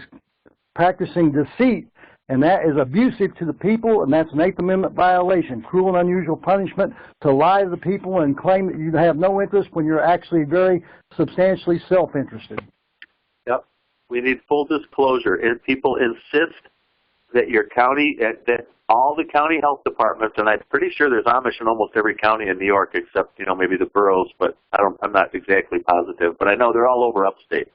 [SPEAKER 3] practicing deceit. And that is abusive to the people, and that's an 8th Amendment violation, cruel and unusual punishment, to lie to the people and claim that you have no interest when you're actually very substantially self-interested.
[SPEAKER 2] Yep. We need full disclosure. And people insist that your county, that all the county health departments, and I'm pretty sure there's Amish in almost every county in New York except, you know, maybe the boroughs, but I'm not exactly positive. But I know they're all over upstate.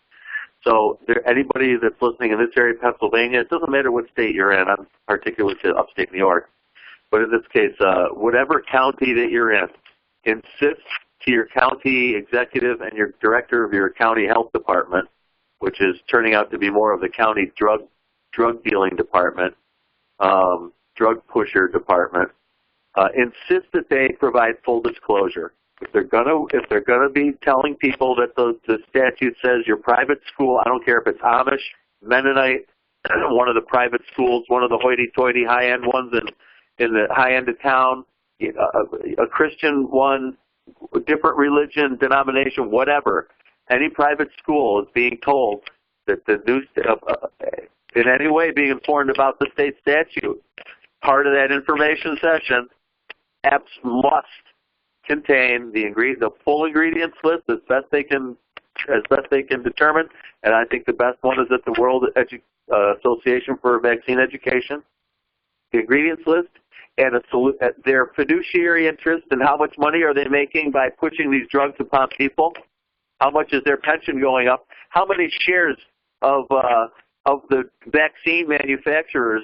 [SPEAKER 2] So anybody that's listening in this area of Pennsylvania, it doesn't matter what state you're in. I'm particular to upstate New York. But in this case, whatever county that you're in, insist to your county executive and your director of your county health department, which is turning out to be more of the county drug dealing department, drug pusher department, insist that they provide full disclosure. If they're gonna be telling people that the statute says your private school, I don't care if it's Amish, Mennonite, one of the private schools, one of the hoity-toity high-end ones in the high end of town, a Christian one, a different religion, denomination, whatever. Any private school is being told that the new in any way being informed about the state statute. Part of that information session must contain the full ingredients list as best they can determine, and I think the best one is at the World Association for Vaccine Education. The ingredients list, and their fiduciary interest, and how much money are they making by pushing these drugs upon people? How much is their pension going up? How many shares of the vaccine manufacturers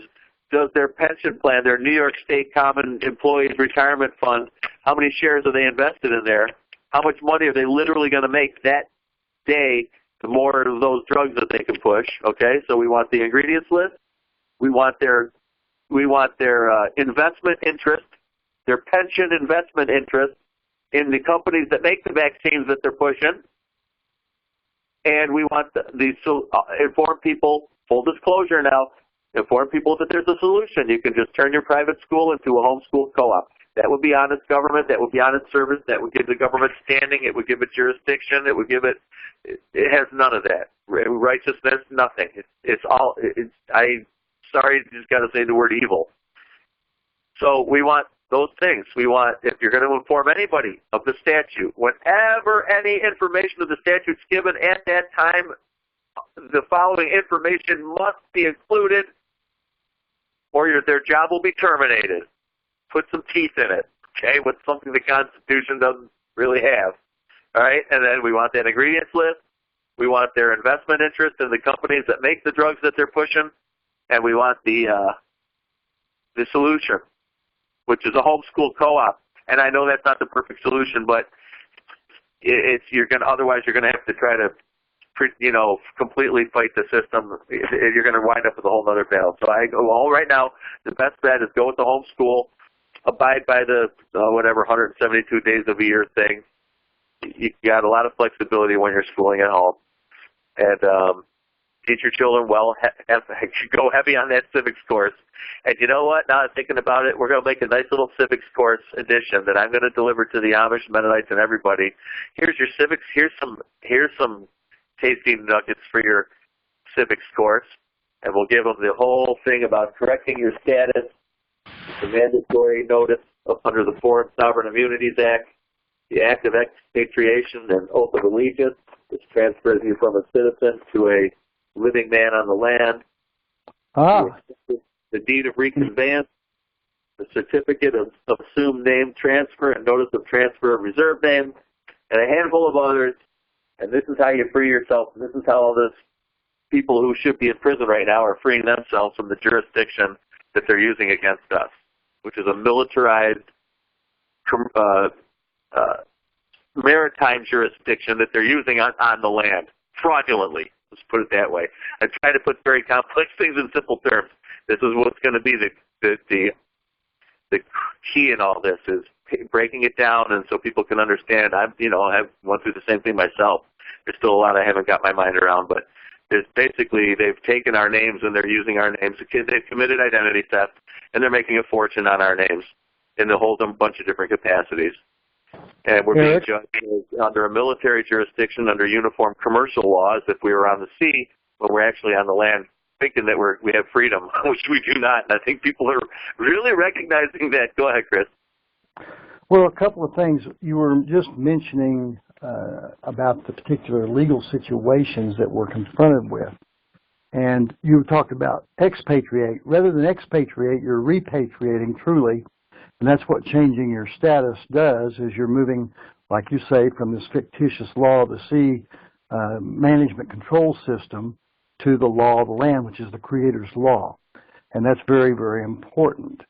[SPEAKER 2] does their pension plan, their New York State Common Employees Retirement Fund, how many shares are they invested in there? How much money are they literally going to make that day, the more of those drugs that they can push? Okay, so we want the ingredients list. We want their investment interest, their pension investment interest in the companies that make the vaccines that they're pushing. And we want inform people, full disclosure now, inform people that there's a solution. You can just turn your private school into a homeschool co-op. That would be honest government. That would be honest service. That would give the government standing. It would give it jurisdiction. It would give it. It has none of that. Righteousness, nothing. I'm sorry, you just got to say the word evil. So we want those things. We want, if you're going to inform anybody of the statute, whenever any information of the statute's given at that time, the following information must be included, or their job will be terminated. Put some teeth in it, okay? What's something the Constitution doesn't really have, all right? And then we want that ingredients list. We want their investment interest in the companies that make the drugs that they're pushing, and we want the solution, which is a homeschool co-op. And I know that's not the perfect solution, but otherwise you're gonna have to try to, completely fight the system. You're gonna wind up with a whole other battle. So right now, the best bet is go with the homeschool, abide by the 172 days of a year thing. You got a lot of flexibility when you're schooling at home, and teach your children well. Go heavy on that civics course. And you know what? Now I'm thinking about it, we're going to make a nice little civics course edition that I'm going to deliver to the Amish, Mennonites, and everybody. Here's your civics. Here's some tasty nuggets for your civics course, and we'll give them the whole thing about correcting your status, the mandatory notice under the Foreign Sovereign Immunities Act, the Act of Expatriation and Oath of Allegiance, which transfers you from a citizen to a living man on the land. The deed of reconveyance, the certificate of assumed name transfer and notice of transfer of reserved name, and a handful of others. And this is how you free yourself. And this is how all this people who should be in prison right now are freeing themselves from the jurisdiction that they're using against us, which is a militarized maritime jurisdiction that they're using on the land fraudulently. Let's put it that way. I try to put very complex things in simple terms. This is what's going to be the key in all this, is breaking it down, and so people can understand. I've went through the same thing myself. There's still a lot I haven't got my mind around, but there's basically they've taken our names and they're using our names. They've committed identity theft, and they're making a fortune on our names in a whole bunch of different capacities. And we're being judged under a military jurisdiction under uniform commercial laws if we were on the sea, when we're actually on the land, thinking that we have freedom, which we do not. And I think people are really recognizing that. Go ahead, Chris.
[SPEAKER 3] Well, a couple of things. You were just mentioning about the particular legal situations that we're confronted with. And you talked about expatriate. Rather than expatriate, you're repatriating truly. And that's what changing your status does, is you're moving, like you say, from this fictitious law of the sea management control system to the law of the land, which is the Creator's law. And that's very, very important.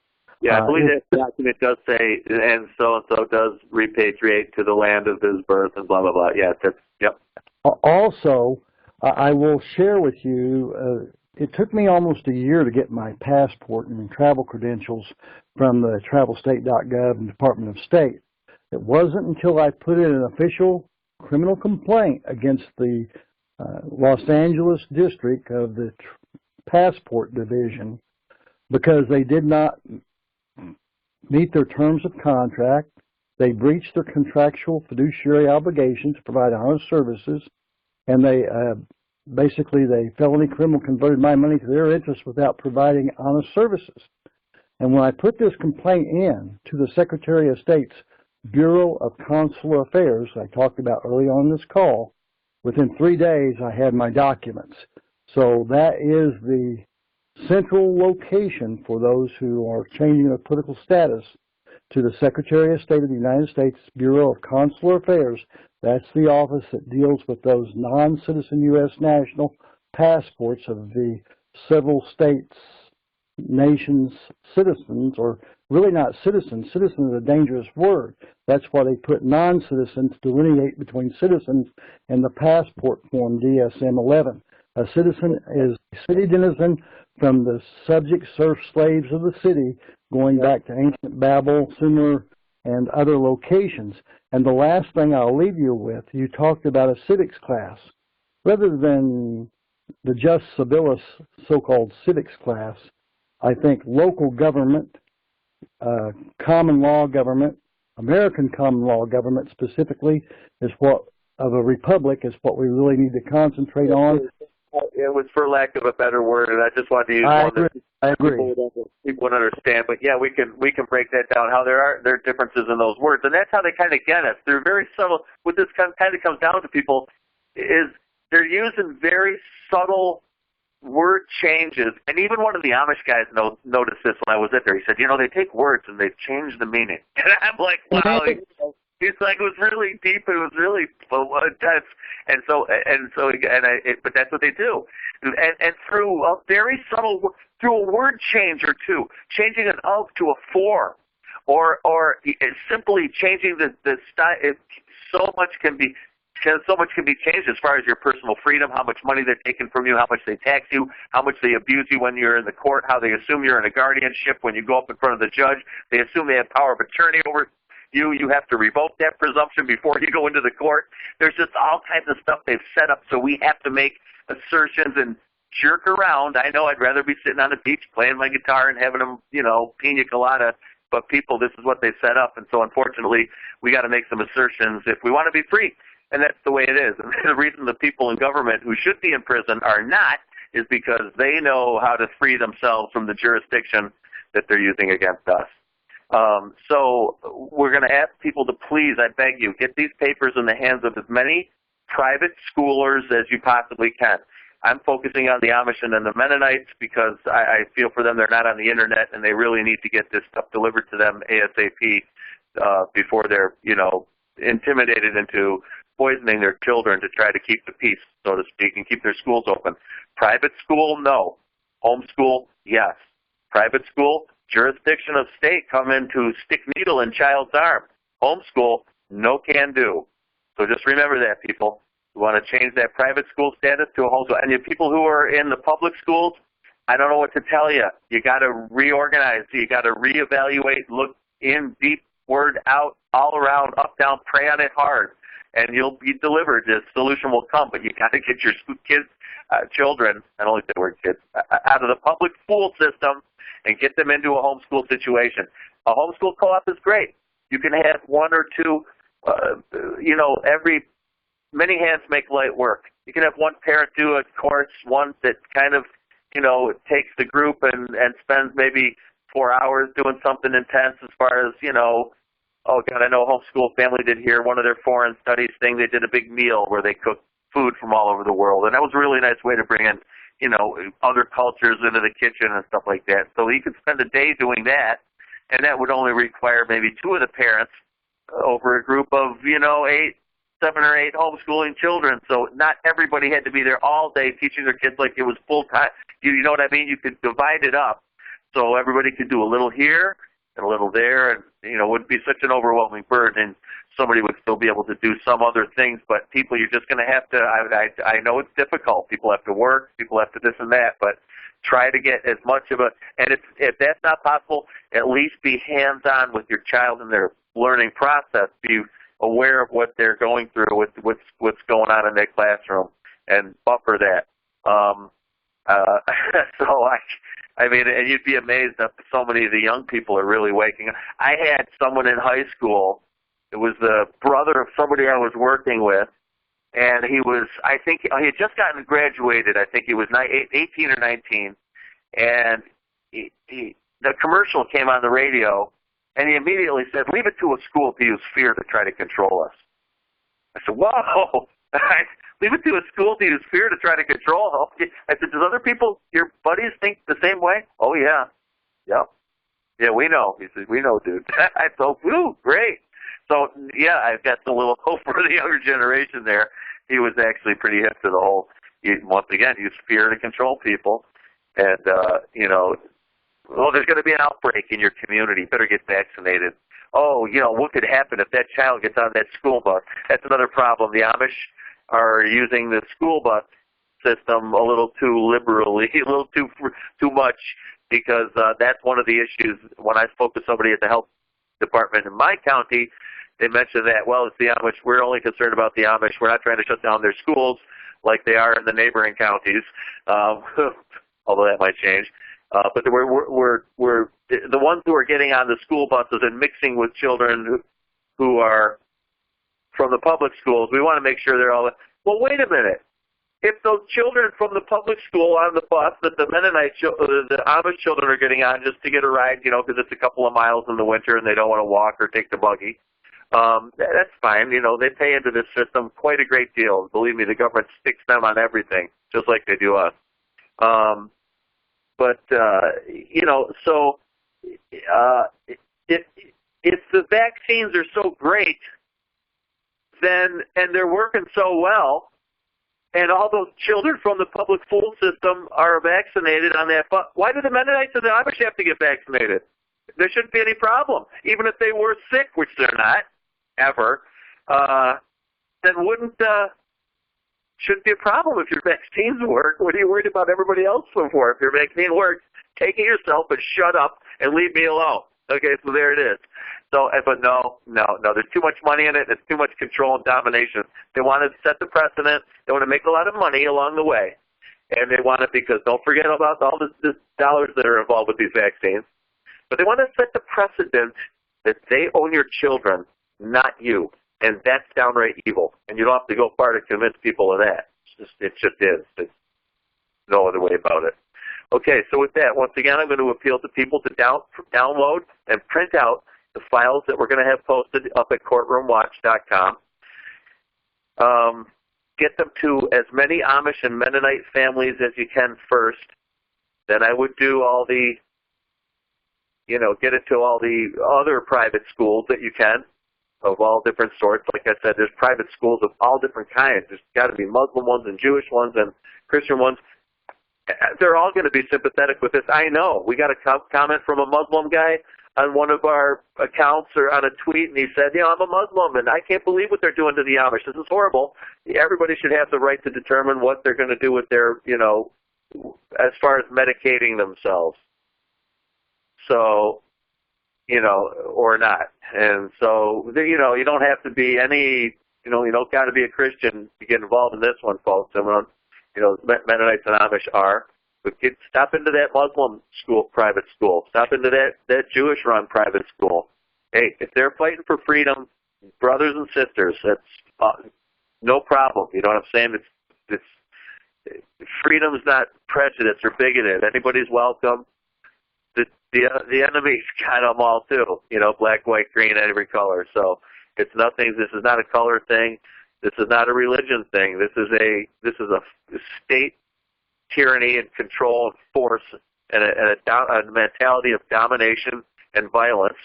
[SPEAKER 2] Yeah, I believe that document does say, and so does repatriate to the land of his birth and blah, blah, blah. Yeah, yep.
[SPEAKER 3] Also, I will share with you, it took me almost a year to get my passport and travel credentials from the travelstate.gov and Department of State. It wasn't until I put in an official criminal complaint against the Los Angeles District of the Passport Division, because they did not meet their terms of contract. They breached their contractual fiduciary obligation to provide honest services, and they felony criminal converted my money to their interest without providing honest services. And when I put this complaint in to the Secretary of State's Bureau of Consular Affairs, I talked about early on this call, within 3 days I had my documents. So that is the central location for those who are changing their political status to the Secretary of State of the United States Bureau of Consular Affairs. That's the office that deals with those non-citizen U.S. national passports of the several states, nations, citizens, or really not citizens. Citizen is a dangerous word. That's why they put non-citizens to delineate between citizens in the passport form DSM-11. A citizen is a city denizen from the subject serf slaves of the city going back to ancient Babel, Sumer, and other locations. And the last thing I'll leave you with, you talked about a civics class. Rather than the Jus Civilis so-called civics class, I think local government, common law government, American common law government specifically, is what of a republic is what we really need to concentrate on.
[SPEAKER 2] It was for lack of a better word, and I just wanted to use one that
[SPEAKER 3] I agree.
[SPEAKER 2] People would understand. But yeah, we can break that down. How there are differences in those words, and that's how they kind of get us. They're very subtle. What this kind of comes down to, people, is they're using very subtle word changes. And even one of the Amish guys noticed this when I was there. He said, they take words and they change the meaning. And I'm like, wow. He's like, it was really deep. It was really intense. But that's what they do. And through a very subtle, through a word change or two, changing an of to a for, or simply changing the style. So much can be changed as far as your personal freedom, how much money they're taking from you, how much they tax you, how much they abuse you when you're in the court, how they assume you're in a guardianship when you go up in front of the judge. They assume they have power of attorney over you. You have to revoke that presumption before you go into the court. There's just all kinds of stuff they've set up, so we have to make assertions and jerk around. I know I'd rather be sitting on the beach playing my guitar and having them, pina colada, but people, this is what they set up, and so unfortunately we got to make some assertions if we want to be free. And that's the way it is. And the reason the people in government who should be in prison are not is because they know how to free themselves from the jurisdiction that they're using against us. So we're going to ask people to please, I beg you, get these papers in the hands of as many private schoolers as you possibly can. I'm focusing on the Amish and the Mennonites because I feel for them they're not on the Internet and they really need to get this stuff delivered to them ASAP before they're, intimidated into poisoning their children to try to keep the peace, so to speak, and keep their schools open. Private school, no. Homeschool, yes. Private school, jurisdiction of state come in to stick needle in child's arm. Homeschool, no can do. So just remember that, people. You want to change that private school status to a homeschool. And the people who are in the public schools, I don't know what to tell you. You got to reorganize. You got to reevaluate, look in, deep, word out, all around, up, down, pray on it hard. And you'll be delivered. The solution will come, but you got to get your kids, children, I don't like the word kids, out of the public school system and get them into a homeschool situation. A homeschool co-op is great. You can have one or two, many hands make light work. You can have one parent do a course, one that kind of, takes the group and spends maybe 4 hours doing something intense as far as, oh, God, I know a homeschool family did here, one of their foreign studies thing, they did a big meal where they cooked food from all over the world. And that was a really nice way to bring in, other cultures into the kitchen and stuff like that. So you could spend a day doing that, and that would only require maybe two of the parents over a group of, 7 or 8 homeschooling children. So not everybody had to be there all day teaching their kids like it was full time. You know what I mean? You could divide it up so everybody could do a little here and a little there, and it wouldn't be such an overwhelming burden, and somebody would still be able to do some other things. But people, you're just going to have to, I know it's difficult. People have to work, people have to this and that, but try to get as much of a, and if that's not possible, at least be hands-on with your child in their learning process. Be aware of what they're going through, what's going on in their classroom, and buffer that. And you'd be amazed that so many of the young people are really waking up. I had someone in high school, it was the brother of somebody I was working with, and he had just gotten graduated. I think he was 18 or 19, and the commercial came on the radio, and he immediately said, "Leave it to a school to use fear to try to control us." I said, "Whoa, Leave it to a school to use fear to try to control. I said, does other people, your buddies, think the same way? Oh, yeah. Yep. Yeah, we know. He said, we know, dude. I thought, woo, great. So, yeah, I've got a little hope for the younger generation there. He was actually pretty hip to the whole, once again, use fear to control people. And, well, there's going to be an outbreak in your community. Better get vaccinated. Oh, what could happen if that child gets on that school bus? That's another problem. The Amish are using the school bus system a little too liberally, a little too much, because that's one of the issues. When I spoke to somebody at the health department in my county, they mentioned that, well, it's the Amish. We're only concerned about the Amish. We're not trying to shut down their schools like they are in the neighboring counties, although that might change. But we're the ones who are getting on the school buses and mixing with children who are from the public schools. We want to make sure they're all. Well, wait a minute. If those children from the public school on the bus that the Mennonite, the Amish children are getting on just to get a ride, because it's a couple of miles in the winter and they don't want to walk or take the buggy. That's fine. They pay into this system quite a great deal. Believe me, the government sticks them on everything, just like they do us. So if the vaccines are so great, then, and they're working so well, and all those children from the public school system are vaccinated on that bus, why do the Mennonites and the Amish have to get vaccinated? There shouldn't be any problem. Even if they were sick, which they're not, ever, then shouldn't be a problem if your vaccines work. What are you worried about everybody else for? If your vaccine works, take it yourself and shut up and leave me alone. Okay, so there it is. So, but no, there's too much money in it. There's too much control and domination. They want to set the precedent. They want to make a lot of money along the way. And they want it because don't forget about all the dollars that are involved with these vaccines. But they want to set the precedent that they own your children, not you. And that's downright evil. And you don't have to go far to convince people of that. It just is. There's no other way about it. Okay, so with that, once again, I'm going to appeal to people to download and print out the files that we're going to have posted up at courtroomwatch.com. Get them to as many Amish and Mennonite families as you can first. Then I would do all the, get it to all the other private schools that you can, of all different sorts. Like I said, there's private schools of all different kinds. There's got to be Muslim ones and Jewish ones and Christian ones. They're all going to be sympathetic with this. I know. We got a comment from a Muslim guy on one of our accounts or on a tweet, and he said, I'm a Muslim, and I can't believe what they're doing to the Amish. This is horrible. Everybody should have the right to determine what they're going to do with their, as far as medicating themselves. So, or not. And so, you don't have to be any, you don't got to be a Christian to get involved in this one, folks. Mennonites and Amish are. But stop into that Muslim school, private school. Stop into that Jewish-run private school. Hey, if they're fighting for freedom, brothers and sisters, that's no problem. You know what I'm saying? It's freedom's not prejudice or bigoted. Anybody's welcome. The enemy's got them all too. Black, white, green, every color. So it's nothing. This is not a color thing. This is not a religion thing. This is a state tyranny and control and force and a mentality of domination and violence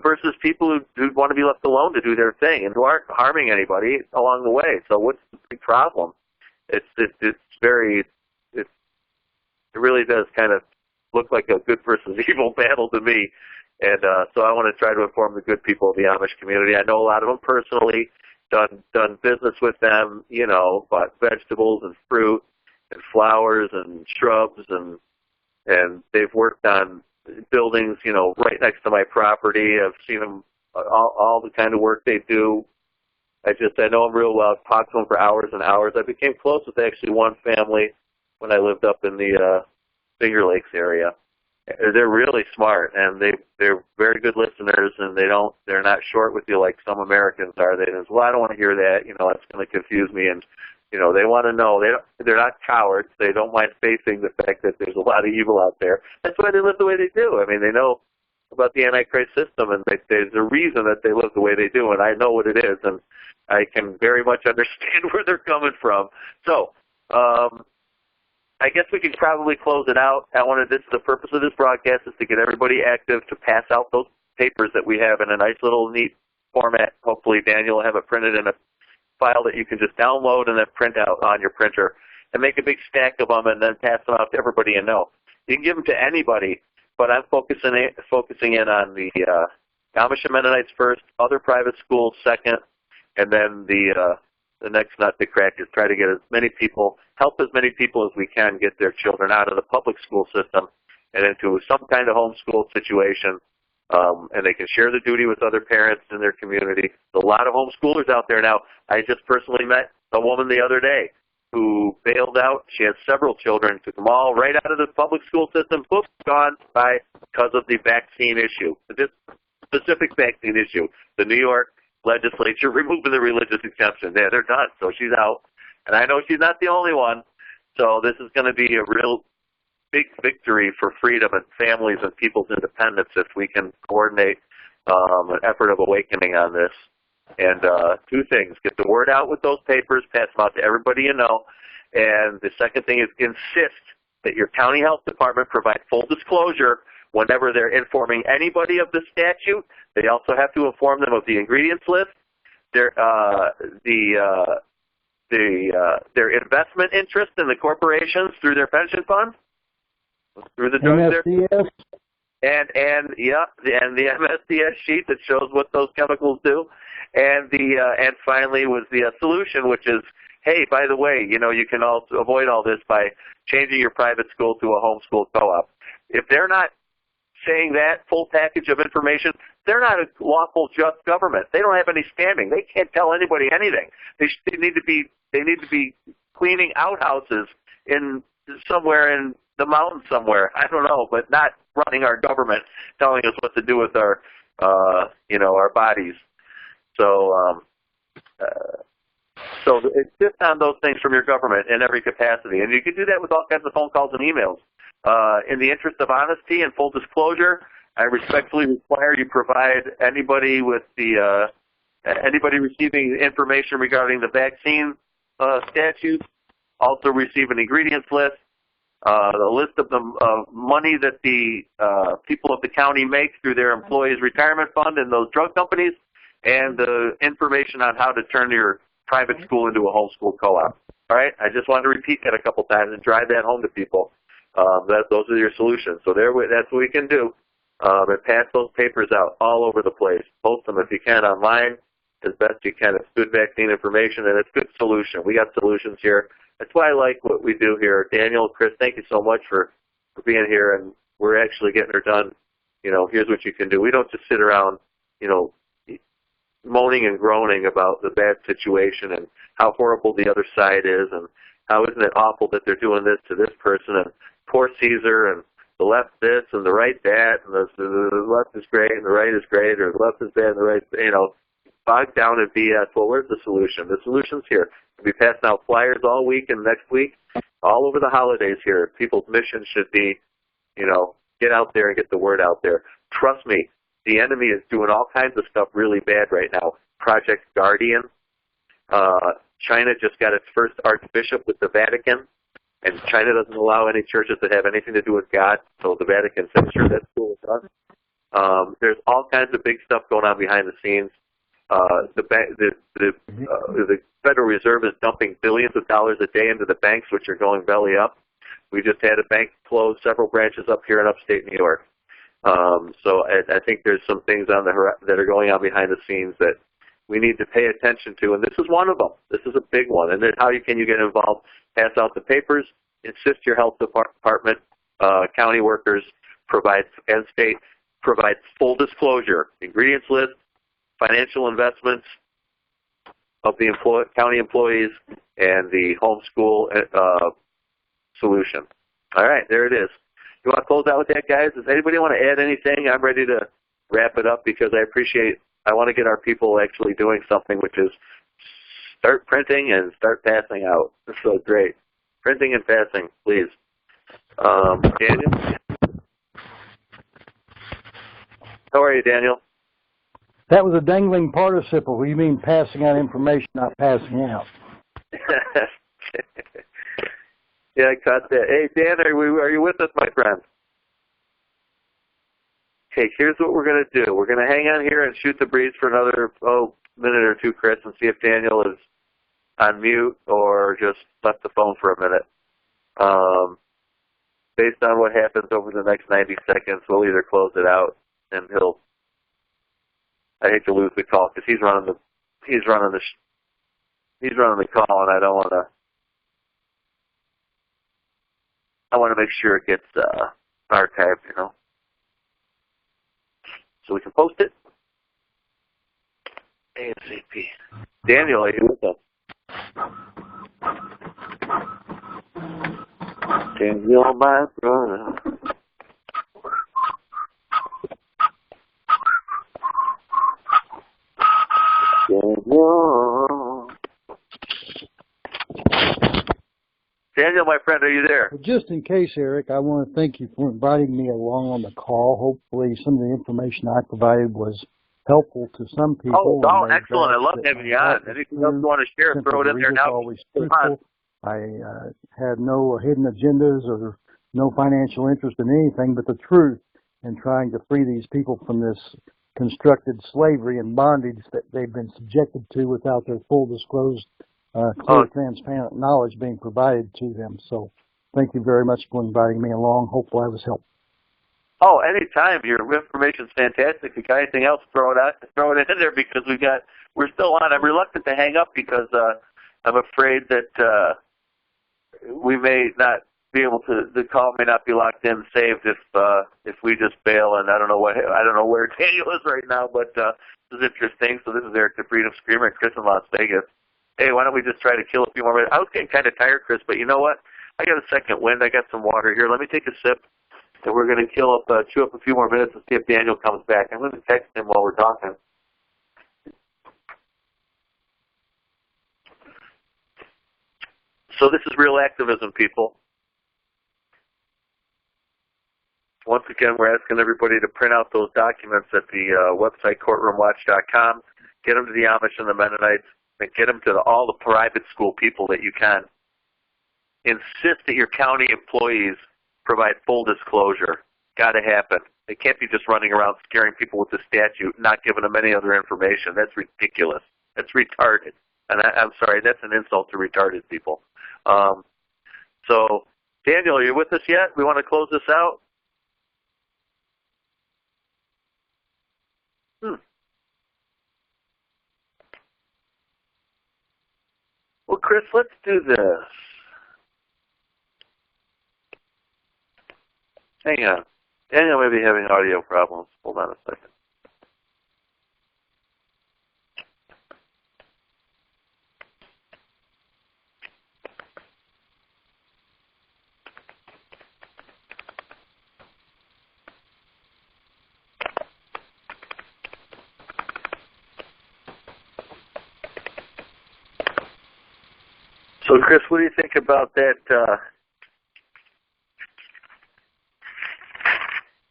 [SPEAKER 2] versus people who want to be left alone to do their thing and who aren't harming anybody along the way. So what's the big problem? It really does kind of look like a good versus evil battle to me. And so I want to try to inform the good people of the Amish community. I know a lot of them personally, done business with them, bought vegetables and fruit and flowers and shrubs, and they've worked on buildings, right next to my property. I've seen them, all the kind of work they do. I know them real well. I've talked to them for hours and hours. I became close with actually one family when I lived up in the Finger Lakes area. They're really smart, and they're very good listeners, and they're not short with you like some Americans are. They say, well, I don't want to hear that. That's going to confuse me. And they want to know. They're not cowards. They don't mind facing the fact that there's a lot of evil out there. That's why they live the way they do. I mean, they know about the Antichrist system, and there's a reason that they live the way they do, and I know what it is, and I can very much understand where they're coming from. So, I guess we can probably close it out. The purpose of this broadcast is to get everybody active, to pass out those papers that we have in a nice little neat format. Hopefully Daniel will have it printed in a file that you can just download and then print out on your printer, and make a big stack of them and then pass them out to everybody you know. You can give them to anybody, but I'm focusing in on the Amish and Mennonites first, other private schools second, and then the next nut to crack is try to get help as many people as we can get their children out of the public school system and into some kind of homeschool situation, and they can share the duty with other parents in their community. There's a lot of homeschoolers out there now. I just personally met a woman the other day who bailed out. She has several children, took them all right out of the public school system, boom, gone by because of the vaccine issue, this specific vaccine issue. The New York legislature removing the religious exemption. Yeah, they're done, so she's out. And I know she's not the only one, so this is going to be a real big victory for freedom and families and people's independence if we can coordinate an effort of awakening on this. And two things: get the word out with those papers, pass them out to everybody you know. And the second thing is insist that your county health department provide full disclosure whenever they're informing anybody of the statute. They also have to inform them of the ingredients list, their investment interest in the corporations through their pension funds, through the drugs there. And the MSDS sheet that shows what those chemicals do, and finally was the solution, which is, hey, by the way, you can also avoid all this by changing your private school to a homeschool co-op. If they're not saying that full package of information, they're not a lawful, just government. They don't have any standing. They can't tell anybody anything. They need to be cleaning outhouses somewhere in the mountains somewhere. I don't know, but not running our government, telling us what to do with our bodies. So insist on those things from your government in every capacity, and you can do that with all kinds of phone calls and emails. In the interest of honesty and full disclosure, I respectfully require you provide anybody receiving information regarding the vaccine statutes, also receive an ingredients list, the list of the money that the people of the county make through their employees' retirement fund and those drug companies, and the information on how to turn your private school into a homeschool co-op. All right? I just wanted to repeat that a couple times and drive that home to people. Those are your solutions. So that's what we can do. And pass those papers out all over the place. Post them if you can online as best you can. It's good vaccine information, and it's good solution. We got solutions here. That's why I like what we do here. Daniel, Chris, thank you so much for being here, and we're actually getting her done. Here's what you can do. We don't just sit around, moaning and groaning about the bad situation and how horrible the other side is and how isn't it awful that they're doing this to this person and poor Caesar and the left this and the right that and the left is great and the right is great, or the left is bad and the right, bogged down in BS. Well, where's the solution? The solution's here. We'll be passing out flyers all week and next week, all over the holidays here. People's mission should be, get out there and get the word out there. Trust me, the enemy is doing all kinds of stuff really bad right now. Project Guardian. China just got its first archbishop with the Vatican, and China doesn't allow any churches that have anything to do with God, so the Vatican says, sure, that's cool with us. There's all kinds of big stuff going on behind the scenes. The Federal Reserve is dumping billions of dollars a day into the banks, which are going belly up. We just had a bank close several branches up here in upstate New York. So I think there's some things that are going on behind the scenes that we need to pay attention to, and this is one of them. This is a big one. And then how can you get involved? Pass out the papers, insist your health department, county workers and state provide full disclosure, ingredients list, financial investments of the county employees, and the homeschool solution. All right, there it is. You want to close out with that, guys? Does anybody want to add anything? I'm ready to wrap it up because I want to get our people actually doing something, which is start printing and start passing out. So great. Printing and passing, please. Daniel? How are you, Daniel?
[SPEAKER 3] That was a dangling participle. You mean passing out information, not passing out.
[SPEAKER 2] Yeah, I caught that. Hey, Dan, are you with us, my friend? Okay, here's what we're going to do. We're going to hang on here and shoot the breeze for another minute or two, Chris, and see if Daniel is on mute or just left the phone for a minute. Based on what happens over the next 90 seconds, we'll either close it out and I hate to lose the call because he's running the call, and I don't want to. I want to make sure it gets archived, you know, so we can post it ASAP. Daniel, are you with us? Daniel, my brother. Daniel, my friend, are you there?
[SPEAKER 3] Well, just in case, Eric, I want to thank you for inviting me along on the call. Hopefully some of the information I provided was helpful to some people.
[SPEAKER 2] Oh, excellent. I love having you on. Anything else you want to share, throw it in there now.
[SPEAKER 3] Always truthful. I had no hidden agendas or no financial interest in anything but the truth and trying to free these people from this constructed slavery and bondage that they've been subjected to without their full disclosed, clear, transparent knowledge being provided to them. So thank you very much for inviting me along. Hopefully I was helpful.
[SPEAKER 2] Oh, anytime. Your information's fantastic. If you got anything else, throw it in there because we're still on. I'm reluctant to hang up because I'm afraid that we may not be able to. The call may not be locked in, saved if we just bail. And I don't know where Daniel is right now, but this is interesting. So this is Eric the Freedom Screamer and Chris in Las Vegas. Hey, why don't we just try to kill a few more minutes? I was getting kind of tired, Chris, but you know what? I got a second wind. I got some water here. Let me take a sip. And we're going to chew up a few more minutes and see if Daniel comes back. I'm going to text him while we're talking. So this is real activism, people. Once again, we're asking everybody to print out those documents at the website, courtroomwatch.com. Get them to the Amish and the Mennonites, and get them to all the private school people that you can. Insist that your county employees provide full disclosure. Got to happen. They can't be just running around scaring people with the statute, not giving them any other information. That's ridiculous. That's retarded. And I'm sorry, that's an insult to retarded people. So, Daniel, are you with us yet? We want to close this out? Well, Chris, let's do this. Hang on. Daniel may be having audio problems. Hold on a second. So, Chris, what do you think about that?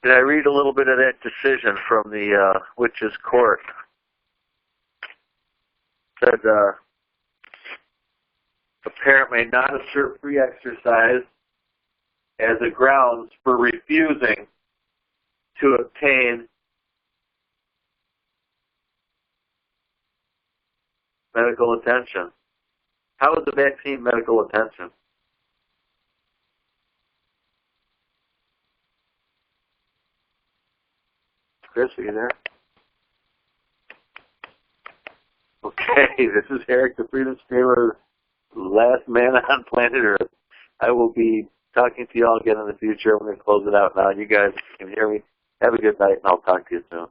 [SPEAKER 2] Did I read a little bit of that decision from the Witches Court? It said a parent may not assert free exercise as a grounds for refusing to obtain medical attention. How is the vaccine medical attention? Chris, are you there? Okay, this is Eric the Freedom Screamer, last man on planet Earth. I will be talking to you all again in the future. We're going to close it out now. You guys can hear me. Have a good night, and I'll talk to you soon.